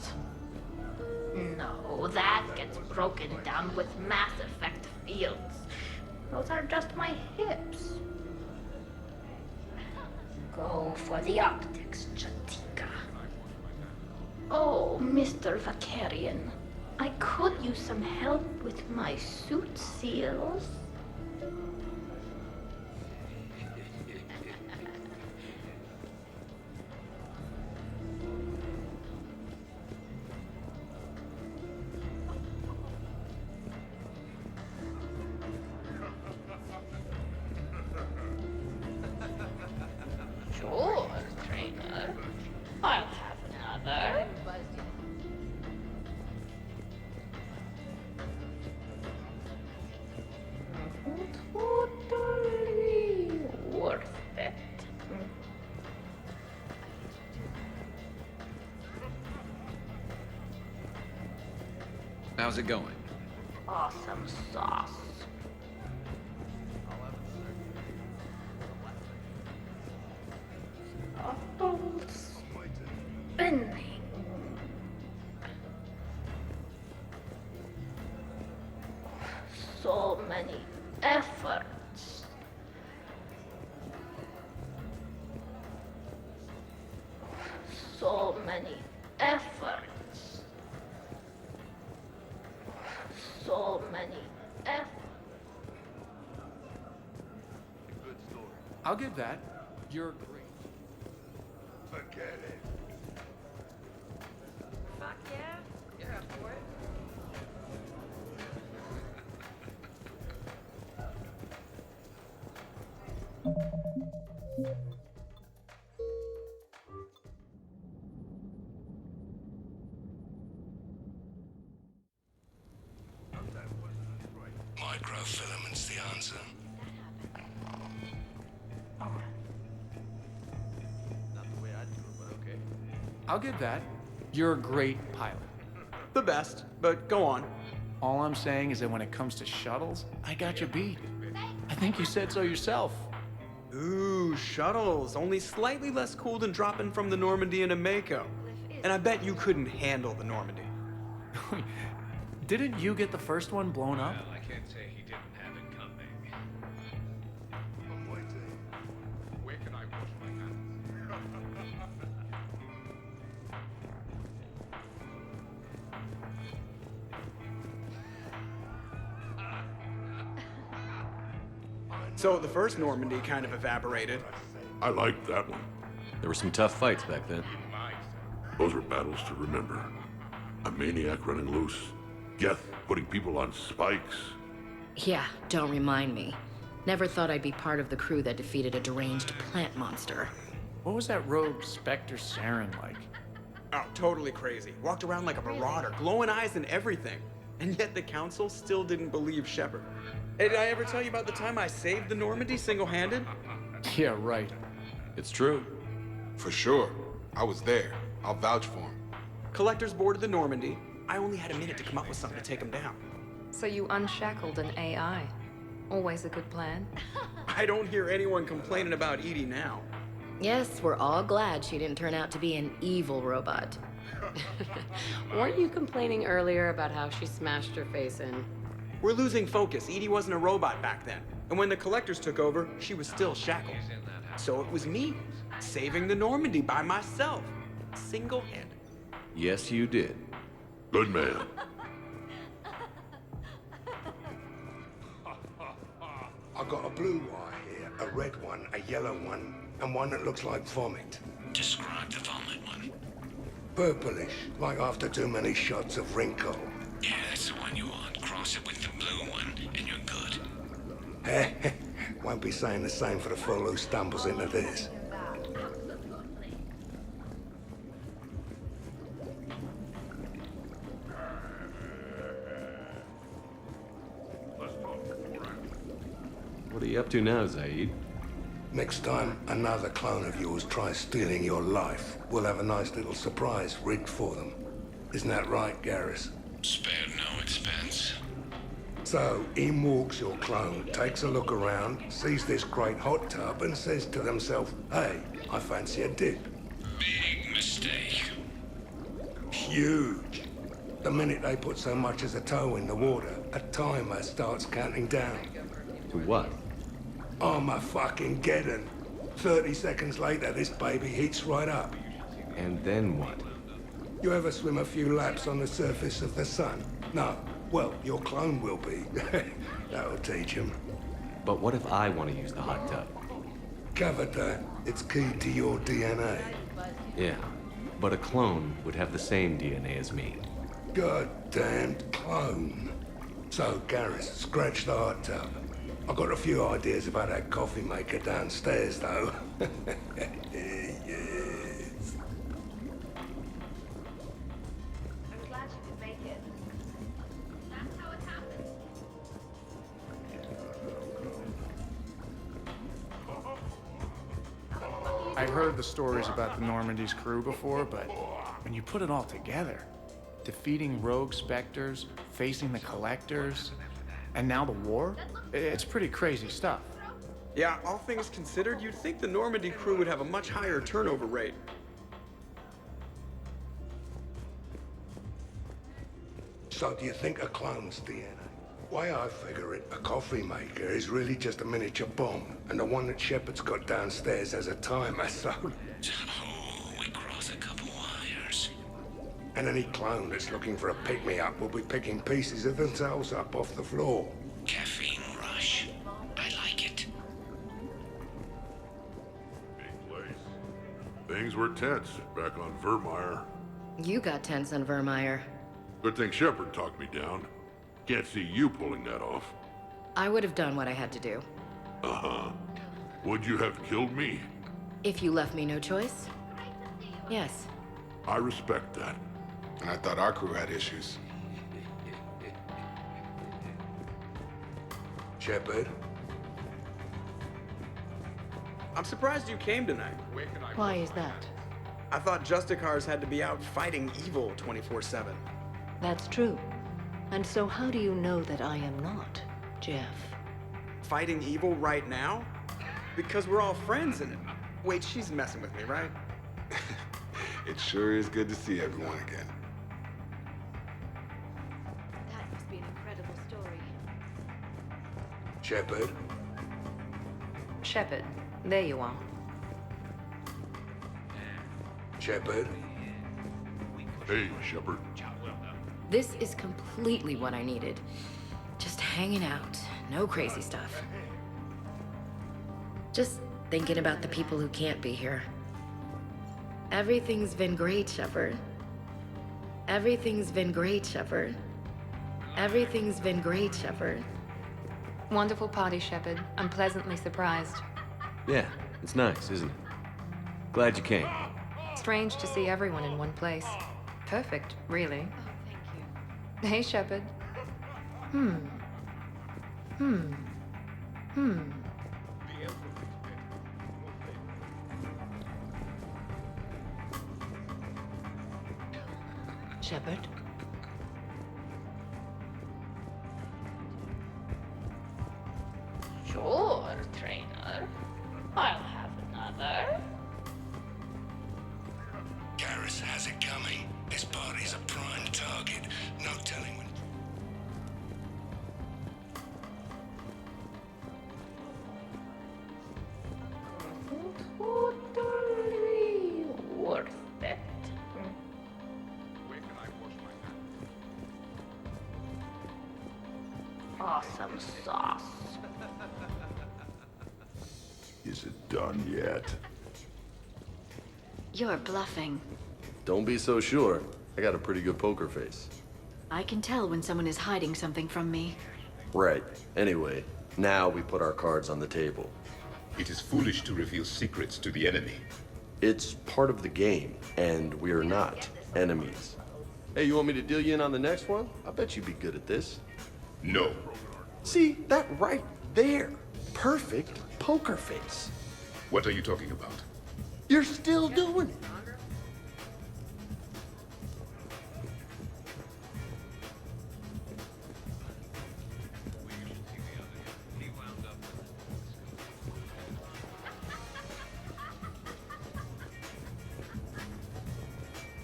No, that gets broken down with Mass Effect fields. Those are just my hips. Go for the optics, Chatika. Oh, Mr. Vakarian. I could use some help with my suit seals. Sure, trainer. I'll have another. Totally worth it. How's it going? Awesome sauce. Spinning. So many efforts. So many efforts. So many efforts. I'll give that. You're great. Forget it. Fuck yeah. You're up for it. Microfilament's the answer. I'll give that. You're a great pilot. The best, but go on. All I'm saying is that when it comes to shuttles, I got you beat. I think you said so yourself. Ooh, shuttles. Only slightly less cool than dropping from the Normandy into Mako. And I bet you couldn't handle the Normandy. Didn't you get the first one blown up? Well, I can't say he didn't have it coming. Where can I wash my hands? So the first Normandy kind of evaporated. I liked that one. There were some tough fights back then. Those were battles to remember. A maniac running loose. Geth putting people on spikes. Yeah, don't remind me. Never thought I'd be part of the crew that defeated a deranged plant monster. What was that rogue Spectre Saren like? Oh, totally crazy. Walked around like a marauder, glowing eyes and everything. And yet the council still didn't believe Shepard. Hey, did I ever tell you about the time I saved the Normandy single-handed? Yeah, right. It's true. For sure. I was there. I'll vouch for him. Collectors boarded the Normandy. I only had a minute to come up with something to take them down. So you unshackled an AI. Always a good plan. I don't hear anyone complaining about EDI now. Yes, we're all glad she didn't turn out to be an evil robot. Weren't you complaining earlier about how she smashed her face in? We're losing focus. EDI wasn't a robot back then. And when the Collectors took over, she was still shackled. So it was me, saving the Normandy by myself. Single-handed. Yes, you did. Good man. I got a blue wire here, a red one, a yellow one, and one that looks like vomit. Describe the vomit one. Purplish, like after too many shots of wrinkle. Yeah, that's the one you want. Cross it with the blue one, and you're good. Won't be saying the same for the fool who stumbles into this. What are you up to now, Zaid? Next time another clone of yours tries stealing your life, we'll have a nice little surprise rigged for them. Isn't that right, Garrus? Spared no expense. So, in walks your clone, takes a look around, sees this great hot tub, and says to themselves, hey, I fancy a dip. Big mistake. Huge. The minute they put so much as a toe in the water, a timer starts counting down. To what? Armageddon. 30 seconds later, this baby heats right up. And then what? You ever swim a few laps on the surface of the sun? No. Well, your clone will be. That'll teach him. But what if I want to use the hot tub? Covered that. It's key to your DNA. Yeah, but a clone would have the same DNA as me. Goddamned clone. So, Garrus, scratch the hot tub. I've got a few ideas about that coffee maker downstairs, though. Yes. I'm glad you could make it. That's how it happens. I've heard the stories about the Normandy's crew before, but when you put it all together, defeating rogue Spectres, facing the Collectors, and now the war, it's pretty crazy stuff. Yeah, all things considered, you'd think the Normandy crew would have a much higher turnover rate. So do you think a clone's DNA? Way I figure it, a coffee maker is really just a miniature bomb, and the one that Shepard's got downstairs has a timer, so... Oh, we cross a couple wires. And any clone that's looking for a pick-me-up will be picking pieces of themselves up off the floor. Caffeine rush. I like it. Big place. Things were tense back on Vermeer. You got tense on Vermeer. Good thing Shepard talked me down. Can't see you pulling that off. I would have done what I had to do. Uh-huh. Would you have killed me? If you left me no choice? Yes. I respect that. And I thought our crew had issues. Shepard? I'm surprised you came tonight. Why is that? I thought Justicars had to be out fighting evil 24/7. That's true. And so how do you know that I am not, Jeff? Fighting evil right now? Because we're all friends and... Wait, she's messing with me, right? It sure is good to see everyone again. That must be an incredible story. Shepard? Shepard, there you are. Shepard? Hey, Shepard. This is completely what I needed. Just hanging out, no crazy stuff. Just thinking about the people who can't be here. Everything's been great, Shepard. Everything's been great, Shepard. Everything's been great, Shepard. Wonderful party, Shepard. I'm pleasantly surprised. Yeah, it's nice, isn't it? Glad you came. Strange to see everyone in one place. Perfect, really. Hey, Shepard. Shepard? Sure, trainer. I'll have another. Garrus has it coming. This party's a prime target. No telling when. Totally worth it. Where can I wash my hands? Awesome sauce. Is it done yet? You're bluffing. Don't be so sure. I got a pretty good poker face. I can tell when someone is hiding something from me. Right. Anyway, now we put our cards on the table. It is foolish to reveal secrets to the enemy. It's part of the game, and we're not enemies. Hey, you want me to deal you in on the next one? I bet you'd be good at this. No. See, that right there. Perfect poker face. What are you talking about? You're still doing it.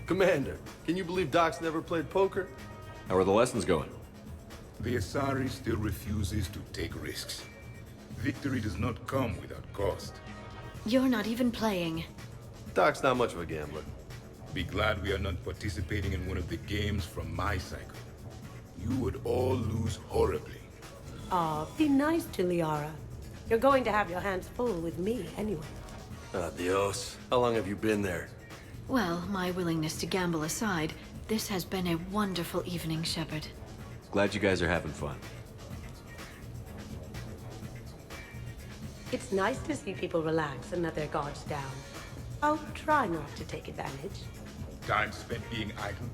Commander, can you believe Doc's never played poker? How are the lessons going? The Asari still refuses to take risks. Victory does not come without cost. You're not even playing. Doc's not much of a gambler. Be glad we are not participating in one of the games from my cycle. You would all lose horribly. Aw, be nice to Liara. You're going to have your hands full with me anyway. Adios. How long have you been there? Well, my willingness to gamble aside, this has been a wonderful evening, Shepard. Glad you guys are having fun. It's nice to see people relax and let their guards down. I'll try not to take advantage. Time spent being idle?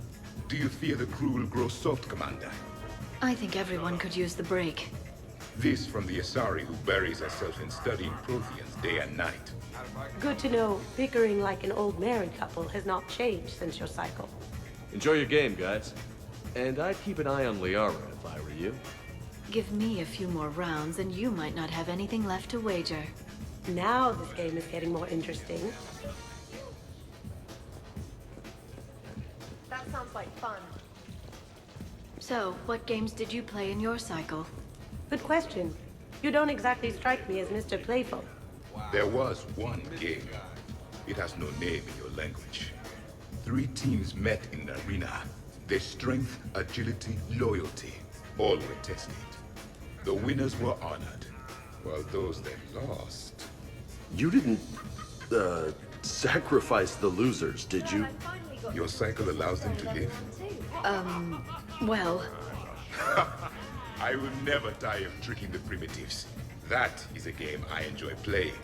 Do you fear the crew will grow soft, Commander? I think everyone could use the break. This from the Asari who buries herself in studying Protheans day and night. Good to know bickering like an old married couple has not changed since your cycle. Enjoy your game, guys. And I'd keep an eye on Liara if I were you. Give me a few more rounds and you might not have anything left to wager. Now this game is getting more interesting. That sounds like fun. So, what games did you play in your cycle? Good question. You don't exactly strike me as Mr. Playful. There was one game. It has no name in your language. 3 teams met in the arena. Their strength, agility, loyalty, all were tested. The winners were honored, while those that lost... You didn't, sacrifice the losers, did you? Your cycle allows them to live? Well... I will never tire of tricking the primitives. That is a game I enjoy playing.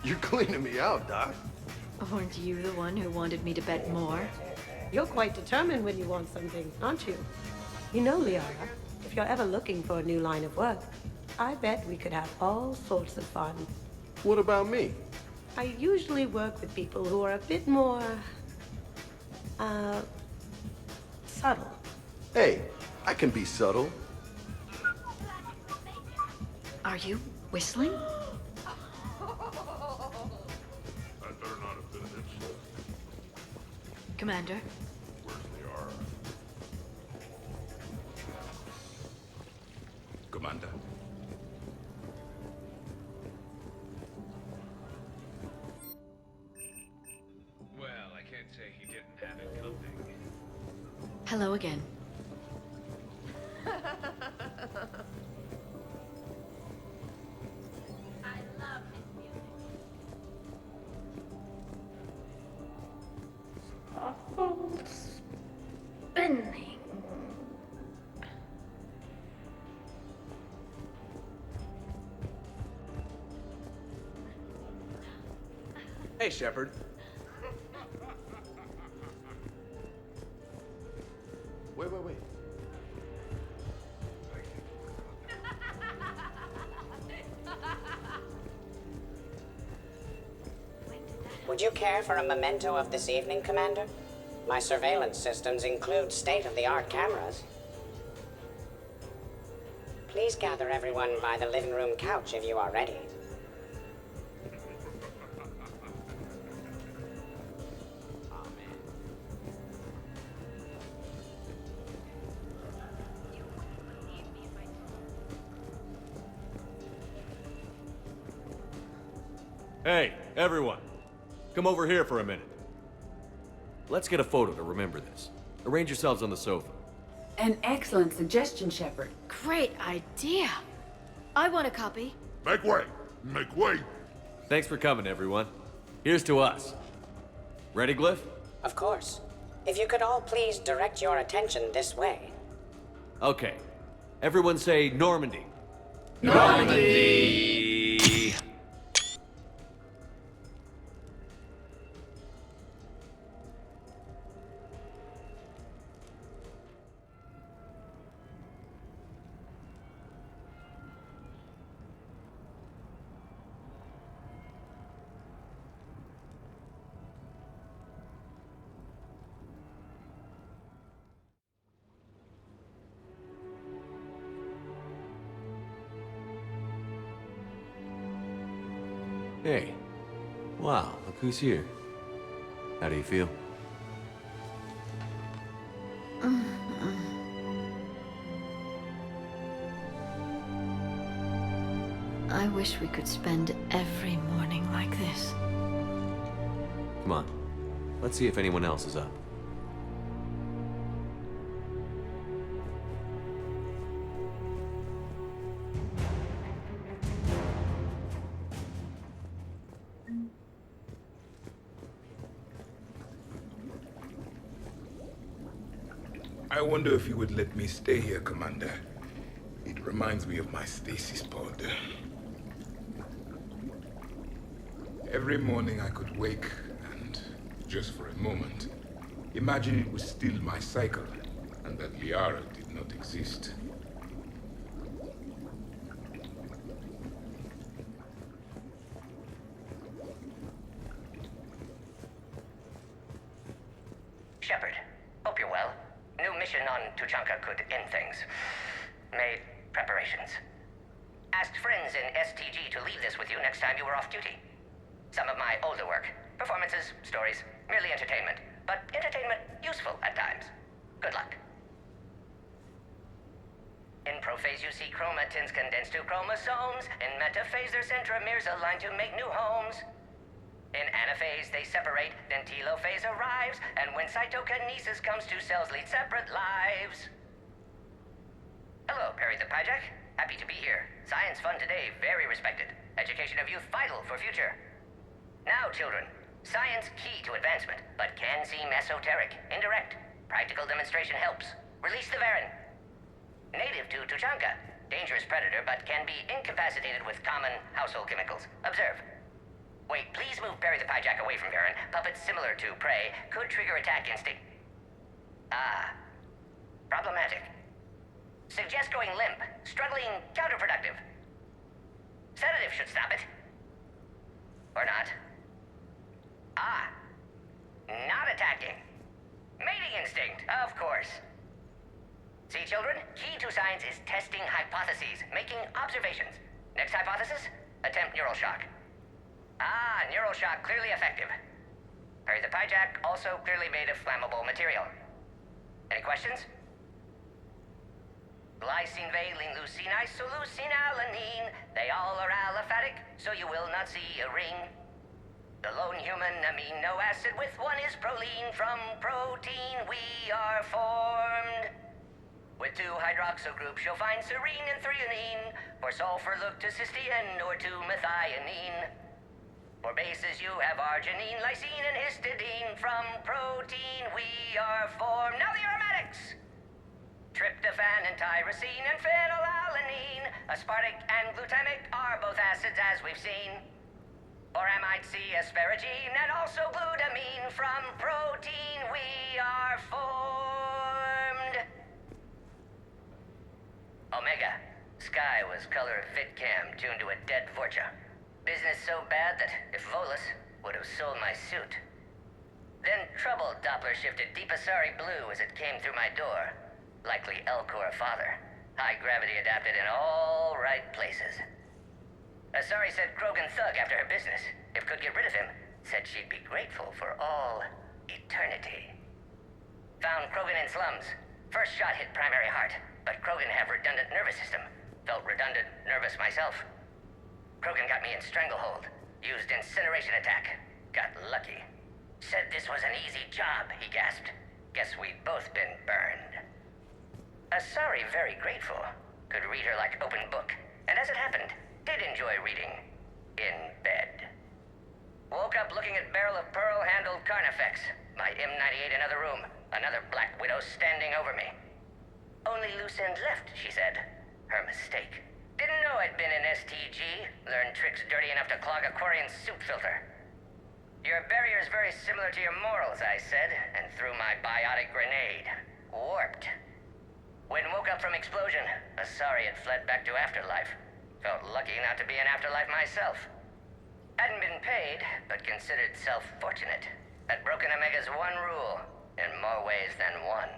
You're cleaning me out, Doc. Weren't you the one who wanted me to bet more? You're quite determined when you want something, aren't you? You know, Liara, if you're ever looking for a new line of work, I bet we could have all sorts of fun. What about me? I usually work with people who are a bit more... subtle. Hey, I can be subtle. Are you whistling? That better not have been an insult. Commander? Where's Liara? Commander. Well, I can't say he didn't have it coming. Hello again. Hey, Shepard. Wait. Would you care for a memento of this evening, Commander? My surveillance systems include state-of-the-art cameras. Please gather everyone by the living room couch if you are ready. Hey, everyone. Come over here for a minute. Let's get a photo to remember this. Arrange yourselves on the sofa. An excellent suggestion, Shepard. Great idea. I want a copy. Make way! Make way! Thanks for coming, everyone. Here's to us. Ready, Glyph? Of course. If you could all please direct your attention this way. Okay. Everyone say Normandy. Normandy! Hey. Wow, look who's here. How do you feel? I wish we could spend every morning like this. Come on. Let's see if anyone else is up. I wonder if you would let me stay here, Commander. It reminds me of my stasis pod. Every morning I could wake and, just for a moment, imagine it was still my cycle and that Liara did not exist. Shepard, hope you're well. New mission on Tuchanka could end things. Made preparations. Asked friends in STG to leave this with you next time you were off duty. Some of my older work. Performances, stories, merely entertainment. But entertainment useful at times. Good luck. In prophase you see chromatins condensed to chromosomes. In metaphase their centromeres align to make new homes. In anaphase they separate, then telophase arrives, and when cytokinesis comes, two cells lead separate lives. Hello, Perry the Pyjak. Happy to be here. Science fun today, very respected. Education of youth vital for future. Now, children, science key to advancement, but can seem esoteric, indirect. Practical demonstration helps. Release the Varen. Native to Tuchanka. Dangerous predator, but can be incapacitated with common household chemicals. Observe. Wait, please move Perry the Pyjak away from Varen. Puppets similar to prey could trigger attack instinct. Ah. Problematic. Suggest going limp. Struggling counterproductive. Sedative should stop it. Or not. Ah. Not attacking. Mating instinct, of course. See, children? Key to science is testing hypotheses, making observations. Next hypothesis? Attempt neural shock. Ah, neural shock clearly effective. Perry the Pyjak also clearly made of flammable material. Any questions? Glycine, valine, leucine, isoleucine, alanine. They all are aliphatic, so you will not see a ring. The lone human amino acid with one is proline. From protein we are formed. With two hydroxyl groups you'll find serine and threonine. For sulfur look to cysteine or to methionine. For bases you have arginine, lysine, and histidine. From protein we are formed. Now the aromatics! Tryptophan and tyrosine and phenylalanine. Aspartic and glutamic are both acids as we've seen. or MIC asparagine, and also glutamine. From protein we are formed. Omega. Sky was color of VidCam tuned to a dead Vorcha. Business so bad that if Volus would have sold my suit. Then trouble Doppler shifted Deep Asari blue as it came through my door. Likely Elcor father. High gravity adapted in all right places. Asari said Krogan thug after her business. If could get rid of him, said she'd be grateful for all eternity. Found Krogan in slums. First shot hit primary heart, but Krogan have redundant nervous system. Felt redundant, nervous myself. Krogan got me in stranglehold. Used incineration attack. Got lucky. Said this was an easy job, he gasped. Guess we'd both been burned. Asari very grateful. Could read her like open book. And as it happened, did enjoy reading. In bed. Woke up looking at barrel of pearl-handled Carnifex. My M98 another room. Another Black Widow standing over me. Only loose end left, she said. Her mistake. Didn't know I'd been in STG. Learned tricks dirty enough to clog a Quarian soup filter. Your barrier's very similar to your morals, I said, and threw my biotic grenade. Warped. When woke up from explosion, Asari had fled back to Afterlife. Felt lucky not to be in Afterlife myself. Hadn't been paid, but considered self-fortunate. Had broken Omega's one rule, in more ways than one.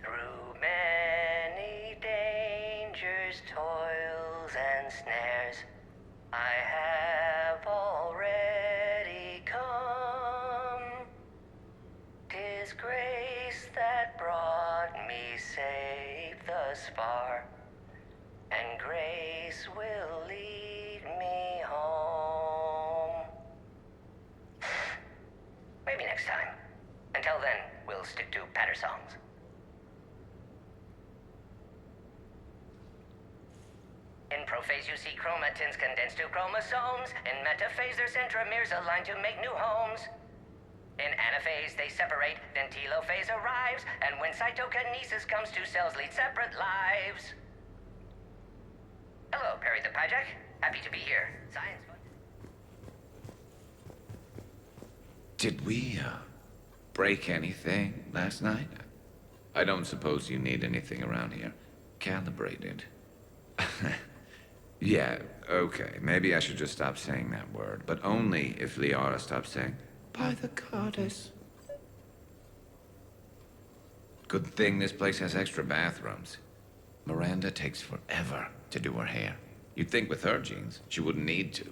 Through many dangers, toils, and snares, I have already come. 'Tis grace that brought me safe thus far, and grace will lead me home. Maybe next time. Until then, we'll stick to patter songs. In prophase you see chromatins condensed to chromosomes. In metaphase their centromeres aligned to make new homes. In anaphase they separate, then telophase arrives, and when cytokinesis comes, two cells lead separate lives. Hello, Perry the Pyjack. Happy to be here. Science. Did we, break anything last night? I don't suppose you need anything around here. Calibrated. Yeah, okay. Maybe I should just stop saying that word. But only if Liara stops saying, by the goddess. Good thing this place has extra bathrooms. Miranda takes forever to do her hair. You'd think with her genes, she wouldn't need to.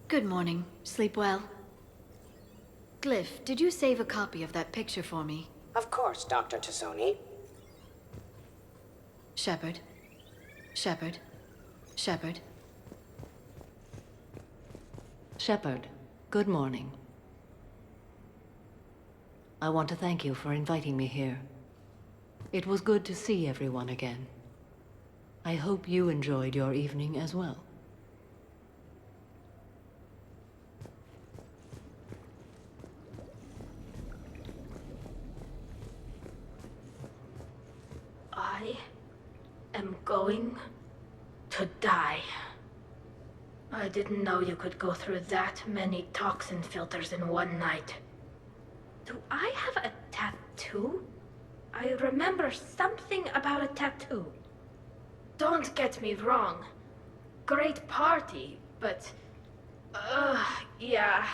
Good morning. Sleep well? Glyph, did you save a copy of that picture for me? Of course, Dr. Tassoni. Shepard. Shepard. Shepard. Shepard, good morning. I want to thank you for inviting me here. It was good to see everyone again. I hope you enjoyed your evening as well. I am going to die. I didn't know you could go through that many toxin filters in one night. Do I have a tattoo? I remember something about a tattoo. Don't get me wrong. Great party, but... yeah.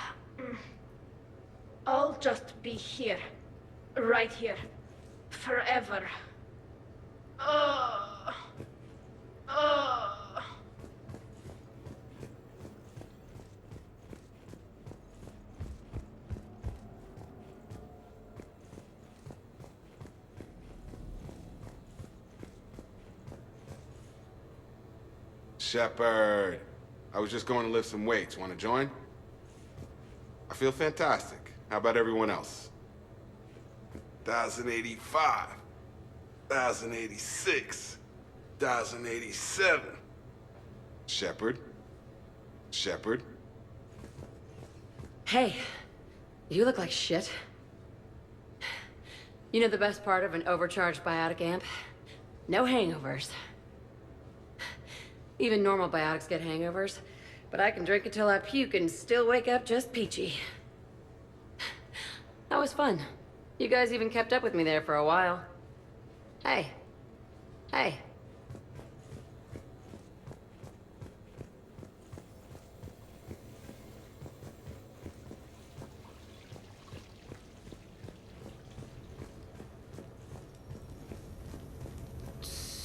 I'll just be here. Right here. Forever. Shepard, I was just going to lift some weights. Want to join? I feel fantastic. How about everyone else? 1,085. 1,086. 1,087. Shepard? Shepard? Hey, you look like shit. You know the best part of an overcharged biotic amp? No hangovers. Even normal biotics get hangovers, but I can drink until I puke and still wake up just peachy. That was fun. You guys even kept up with me there for a while. Hey. Hey.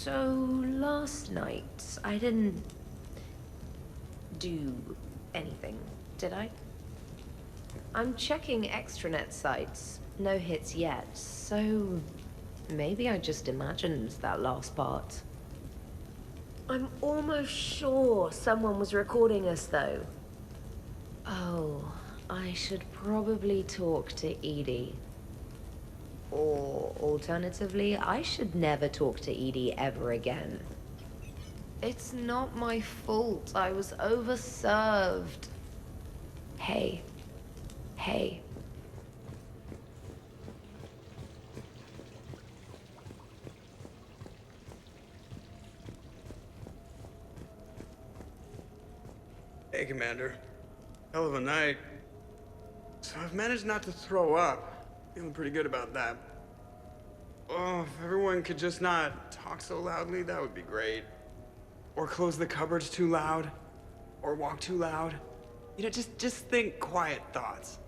So, last night, I didn't do anything, did I? I'm checking extranet sites. No hits yet, so maybe I just imagined that last part. I'm almost sure someone was recording us, though. Oh, I should probably talk to Edie. Or, alternatively, I should never talk to Edie ever again. It's not my fault. I was overserved. Hey. Hey. Hey, Commander. Hell of a night. So I've managed not to throw up. Feeling pretty good about that. Oh, if everyone could just not talk so loudly, that would be great. Or close the cupboards too loud. Or walk too loud. You know, just think quiet thoughts.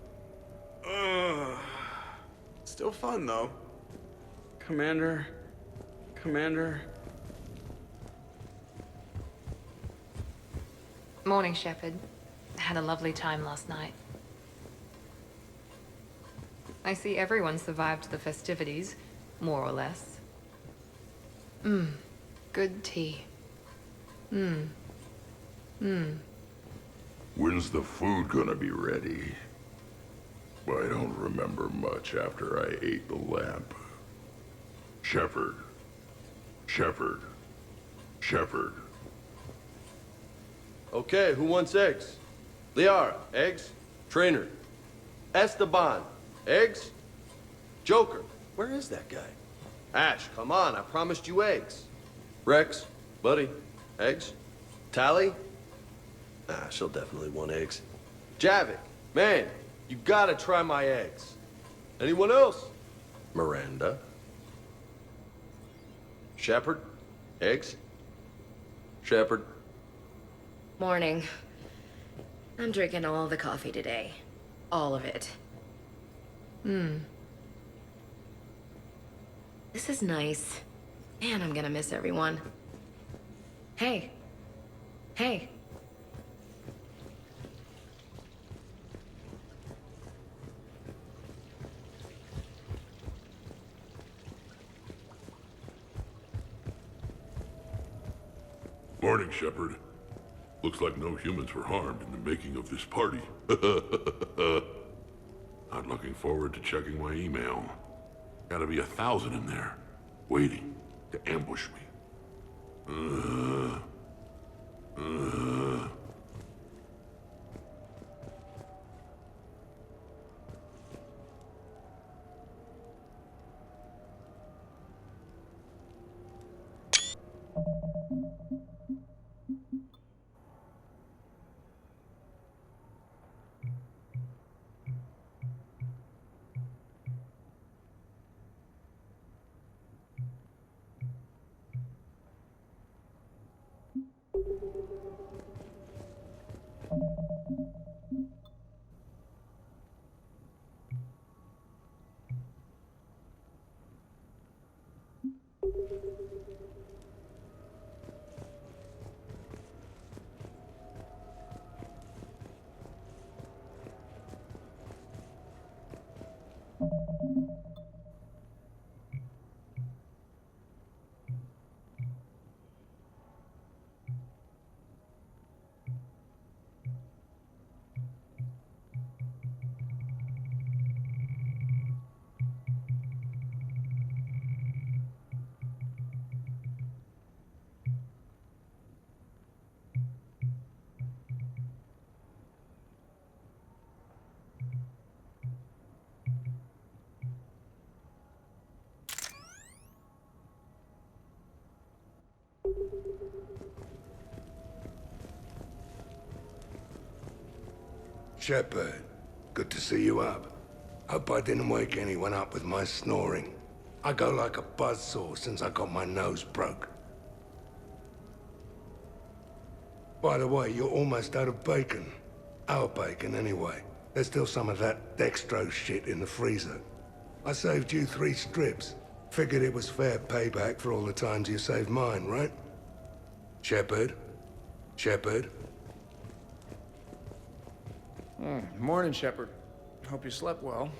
Ugh. Still fun, though. Commander. Morning, Shepard. Had a lovely time last night. I see everyone survived the festivities, more or less. Good tea. When's the food gonna be ready? I don't remember much after I ate the lamp. Shepard. Okay, who wants eggs? Liara, eggs? Trainer. Esteban, eggs? Joker, where is that guy? Ash, come on, I promised you eggs. Rex, buddy, eggs? Tally? Ah, she'll definitely want eggs. Javik, man, you gotta try my eggs. Anyone else? Miranda? Shepard, eggs? Shepard. Morning. I'm drinking all the coffee today. All of it. This is nice. Man, I'm gonna miss everyone. Hey. Hey. Morning, Shepard. Looks like no humans were harmed in the making of this party. Not looking forward to checking my email. Gotta be 1,000 in there, waiting to ambush me. Shepard, good to see you up. Hope I didn't wake anyone up with my snoring. I go like a buzzsaw since I got my nose broke. By the way, you're almost out of bacon. Our bacon, anyway. There's still some of that dextrose shit in the freezer. I saved you 3 strips. Figured it was fair payback for all the times you saved mine, right? Shepard? Shepard? Morning, Shepard. Hope you slept well.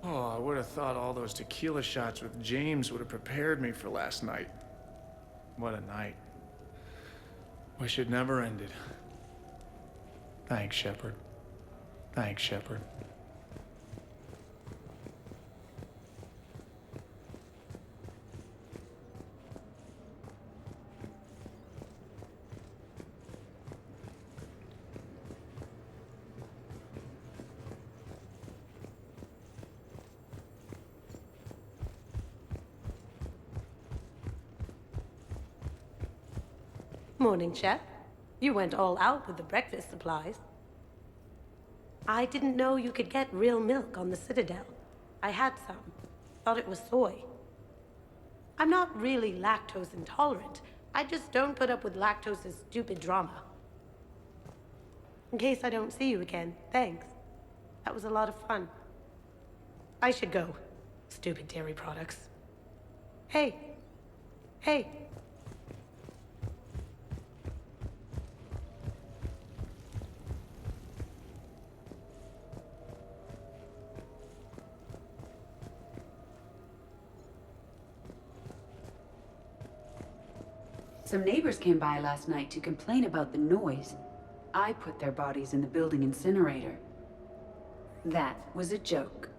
Oh, I would have thought all those tequila shots with James would have prepared me for last night. What a night. Wish it never ended. Thanks, Shepard. Thanks, Shepard. Morning, Chef. You went all out with the breakfast supplies. I didn't know you could get real milk on the Citadel. I had some. Thought it was soy. I'm not really lactose intolerant. I just don't put up with lactose's stupid drama. In case I don't see you again, thanks. That was a lot of fun. I should go. Stupid dairy products. Hey. Hey. Some neighbors came by last night to complain about the noise. I put their bodies in the building incinerator. That was a joke.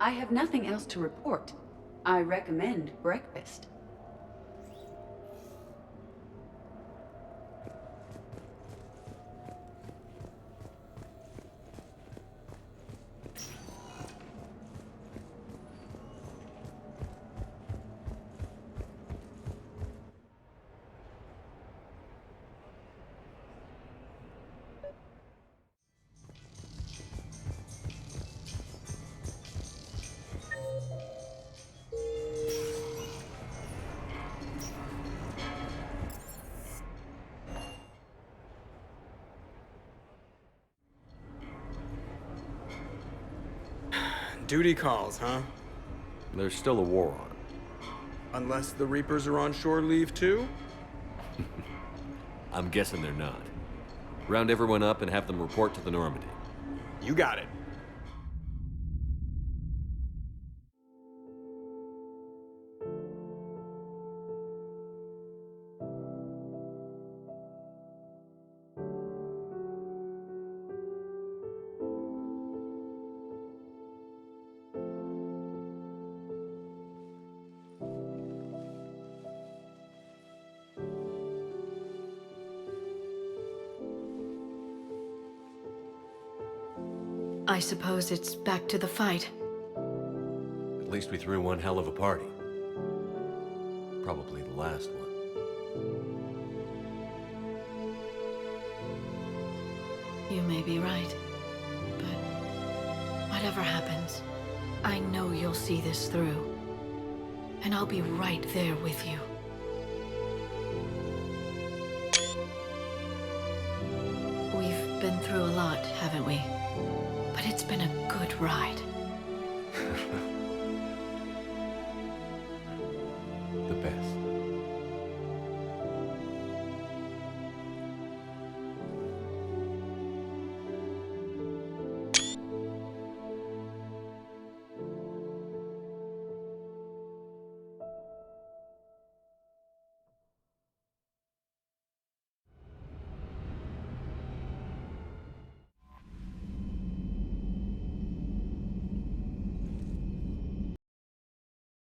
I have nothing else to report. I recommend breakfast. Duty calls, huh? There's still a war on. Unless the Reapers are on shore leave too? I'm guessing they're not. Round everyone up and have them report to the Normandy. You got it. I suppose it's back to the fight. At least we threw one hell of a party. Probably the last one. You may be right. But whatever happens, I know you'll see this through. And I'll be right there with you. We've been through a lot, haven't we? But it's been a good ride.